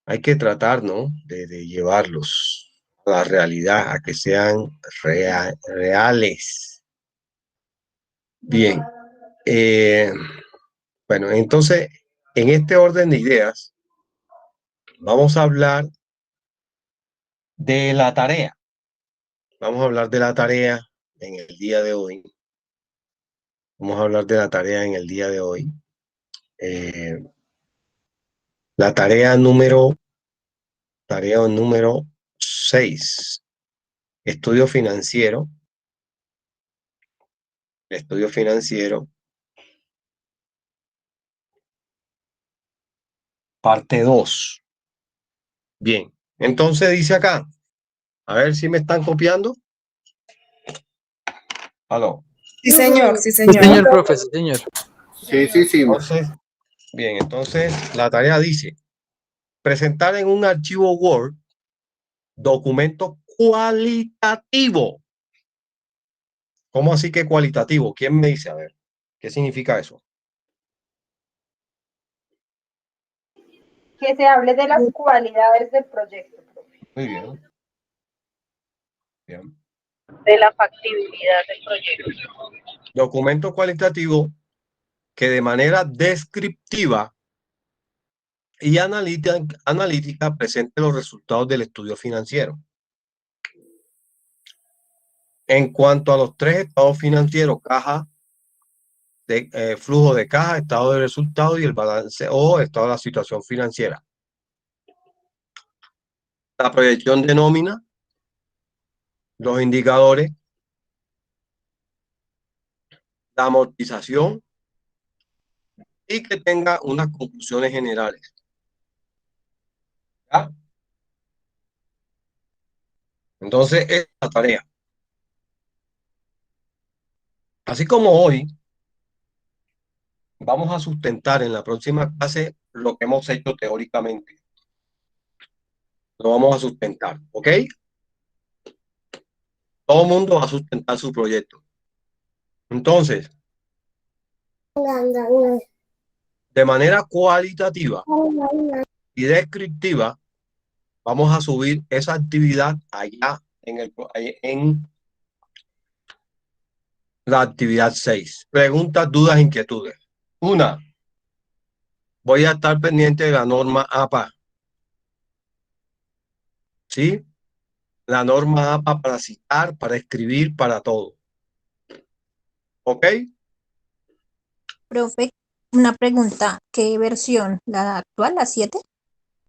S1: hay que tratar, ¿no? De llevarlos a la realidad, a que sean reales. Bien. eh, bueno, entonces, en este orden de ideas, vamos a hablar de la tarea. Vamos a hablar de la tarea en el día de hoy. Vamos a hablar de la tarea en el día de hoy. Eh, la tarea tarea número 6. Estudio financiero. Estudio financiero. Parte 2. Bien. Entonces dice acá. A ver si me están copiando. ¿Aló?
S3: Sí, señor, sí,
S8: Sí,
S3: señor.
S8: señor, profe, sí, señor.
S12: Sí.
S1: Entonces, bien, entonces la tarea dice presentar en un archivo Word documento cualitativo. ¿Cómo así que cualitativo? ¿Quién me dice? A ver, ¿qué significa eso?
S4: Que se hable de las cualidades del proyecto,
S1: Muy bien, bien.
S4: de la factibilidad del proyecto.
S1: Documento cualitativo que de manera descriptiva y analítica presente los resultados del estudio financiero. En cuanto a los 3 estados financieros, caja, flujo de caja, estado de resultado y el balance o estado de la situación financiera. La proyección de nómina, los indicadores, la amortización y que tenga unas conclusiones generales. ¿Ya? Entonces, es la tarea. Así como hoy, vamos a sustentar en la próxima clase lo que hemos hecho teóricamente. Lo vamos a sustentar, ¿ok? Todo el mundo va a sustentar su proyecto. Entonces, de manera cualitativa y descriptiva, vamos a subir esa actividad allá en la actividad 6. Preguntas, dudas, inquietudes. Una, voy a estar pendiente de la norma APA. ¿Sí? La norma APA para citar, para escribir, para todo. ¿Ok?
S15: Profe, una pregunta, ¿qué versión? ¿La actual, la 7?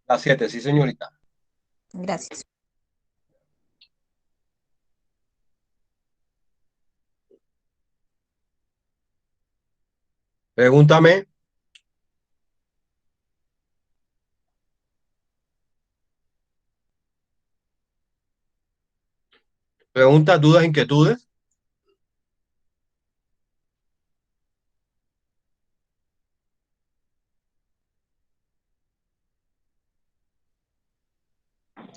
S1: La 7, sí, señorita.
S15: Gracias.
S1: Pregúntame. Preguntas, dudas, inquietudes.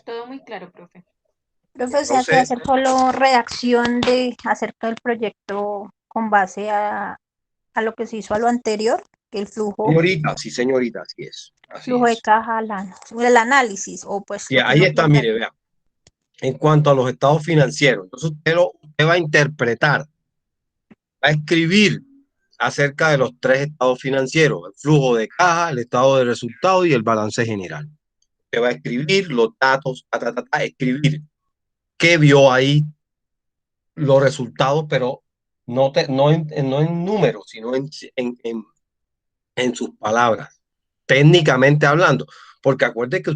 S6: Todo muy claro, profe.
S15: Profe, o sea, que
S1: Entonces,
S15: hacer solo redacción de acerca del proyecto con base a lo que se hizo a lo anterior, que el flujo
S1: señorita, así es. Así
S15: flujo de
S1: es.
S15: caja, el análisis, o pues
S1: Y
S15: lo que
S1: ahí
S15: uno
S1: está,
S15: piensa.
S1: mire, vea. En cuanto a los estados financieros, entonces usted va a interpretar, va a escribir acerca de los 3 estados financieros, el flujo de caja, el estado de resultado y el balance general. Usted va a escribir los datos, escribir qué vio ahí, los resultados, pero no en números, sino en sus palabras, técnicamente hablando, porque acuérdese que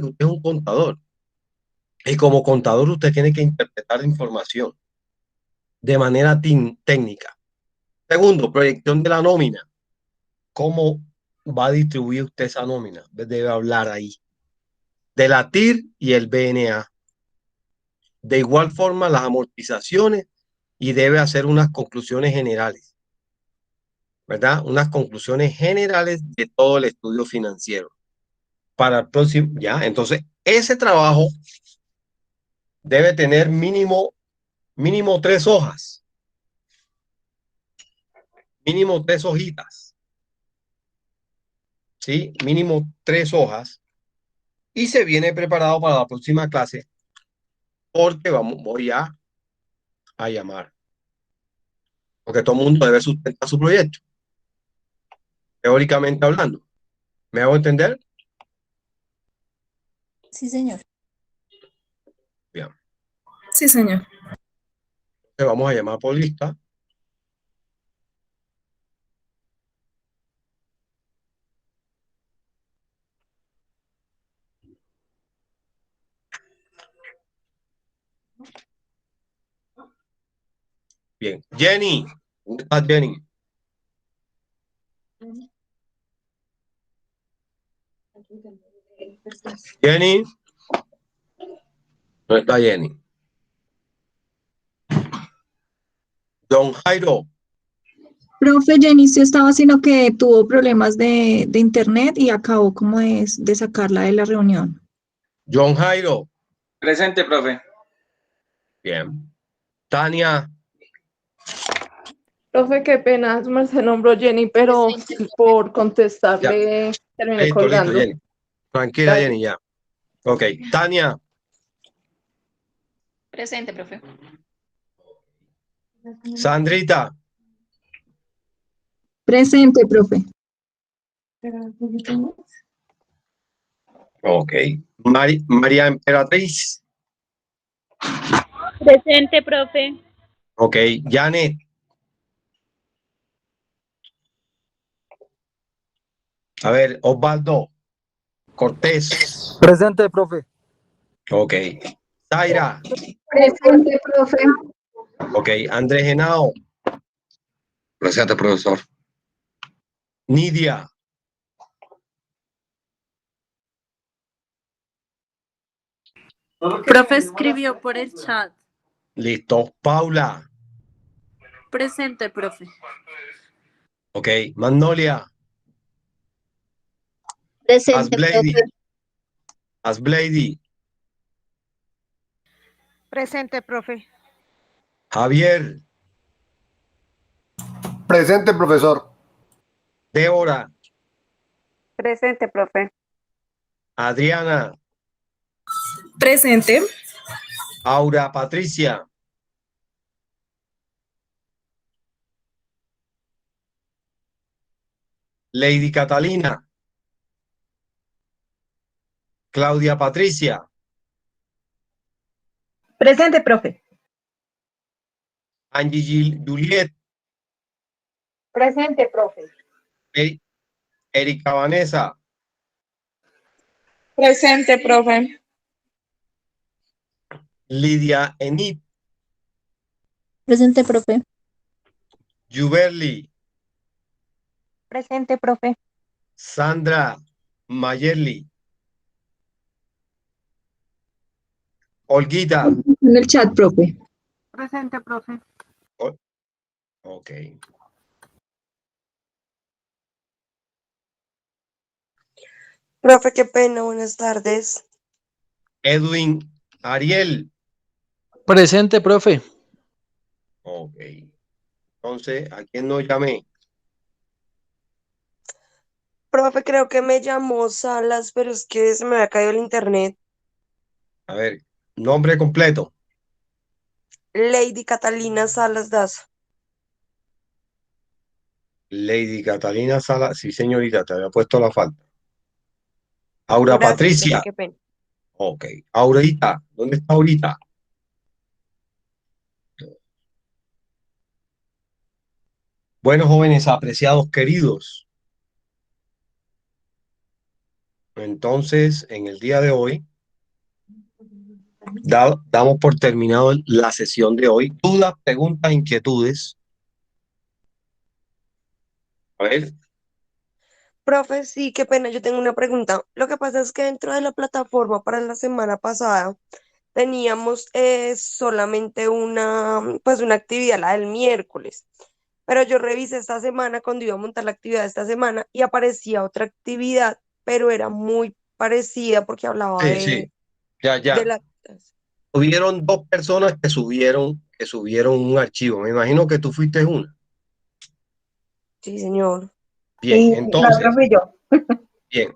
S1: usted es un contador y como contador usted tiene que interpretar la información de manera técnica. Segundo, proyección de la nómina. ¿Cómo va a distribuir usted esa nómina? Debe hablar ahí de la TIR y el BNA. De igual forma, las amortizaciones y debe hacer unas conclusiones generales, ¿verdad? Unas conclusiones generales de todo el estudio financiero. Para el próximo, ya, entonces, ese trabajo debe tener mínimo 3 hojas, mínimo 3 hojitas, ¿sí? Mínimo 3 hojas y se viene preparado para la próxima clase porque voy a llamar, porque todo el mundo debe sustentar su proyecto, teóricamente hablando. ¿Me hago entender?
S15: Sí, señor.
S1: Bien.
S3: Sí, señor.
S1: Entonces vamos a llamar por lista. Bien. Jenny, ¿dónde estás, Jenny? Jenny. ¿Dónde está Jenny? Don Jairo.
S9: Profe, Jenny sí estaba, sino que tuvo problemas de internet y acabó como de sacarla de la reunión.
S1: John Jairo.
S5: Presente, profe.
S1: Bien. Tania.
S16: Profe, qué pena, se nombró Jenny, pero por contestarle terminé
S1: Listo,
S16: colgando.
S1: Jenny. Tranquila,
S16: Gracias.
S1: Jenny, ya. Ok. Tania.
S6: Presente, profe.
S1: Sandrita.
S9: Presente, profe.
S1: Ok. María Emperatriz.
S17: Presente, profe.
S1: Ok. Janet. A ver, Osvaldo Cortés.
S18: Presente, profe.
S1: Ok. Zaira.
S9: Presente, profe.
S1: Ok. Andrés Henao.
S19: Presente, profesor.
S1: Nidia.
S20: Profe escribió por el chat.
S1: Listo. Paula.
S20: Presente, profe.
S1: Ok. Magnolia.
S13: Presente,
S1: Asblady.
S13: profe.
S1: Asblady.
S21: Presente, profe.
S1: Javier.
S12: Presente, profesor.
S1: Débora.
S21: Presente, profe.
S1: Adriana.
S3: Presente.
S1: Aura Patricia. Lady Catalina. Claudia Patricia.
S7: Presente, profe.
S1: Angie Juliet.
S4: Presente, profe.
S1: Erika Vanessa.
S11: Presente, profe.
S1: Lidia Enid.
S15: Presente, profe.
S1: Juberly.
S4: Presente, profe.
S1: Sandra Mayerly. Olguita.
S9: En el chat, profe.
S10: Presente, profe.
S1: Ok.
S22: Profe, qué pena, buenas tardes.
S1: Edwin Ariel.
S8: Presente, profe.
S1: Ok. Entonces, ¿a quién no llamé?
S22: Profe, creo que me llamó Salas, pero es que se me había caído el internet.
S1: A ver, nombre completo.
S22: Lady Catalina Salas Daza.
S1: Lady Catalina Sala. Sí, señorita, te había puesto la falta. Aura
S22: Gracias,
S1: Patricia.
S22: profe, qué pena.
S1: Ok. Aurita. ¿Dónde está Aurita? Bueno, jóvenes, apreciados, queridos. Entonces, en el día de hoy, damos por terminado la sesión de hoy. Dudas, preguntas, inquietudes. A ver.
S22: Profe, sí, qué pena, yo tengo una pregunta. Lo que pasa es que dentro de la plataforma para la semana pasada teníamos solamente pues una actividad, la del miércoles. Pero yo revisé esta semana cuando iba a montar la actividad de esta semana y aparecía otra actividad, pero era muy parecida porque hablaba
S1: Sí. Ya.
S22: de la...
S1: Hubieron dos personas que subieron un archivo. Me imagino que tú fuiste una.
S22: Sí, señor.
S1: Bien,
S7: Sí, la otra
S1: entonces,
S7: fui yo.
S1: bien.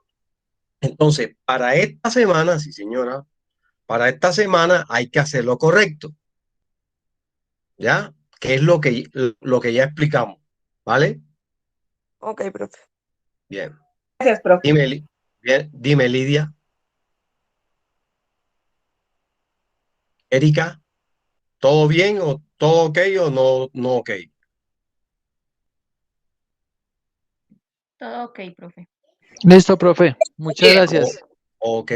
S1: Entonces, para esta semana, sí, señora, para esta semana hay que hacer lo correcto. ¿Ya? Que es lo que ya explicamos. ¿Vale?
S22: Ok, profe.
S1: Bien.
S7: Gracias, profe.
S1: Dime, Lidia. Erika, ¿todo bien o todo ok o no ok?
S6: Todo ok, profe.
S8: Listo, profe. Muchas
S1: Bien.
S8: gracias.
S1: Ok.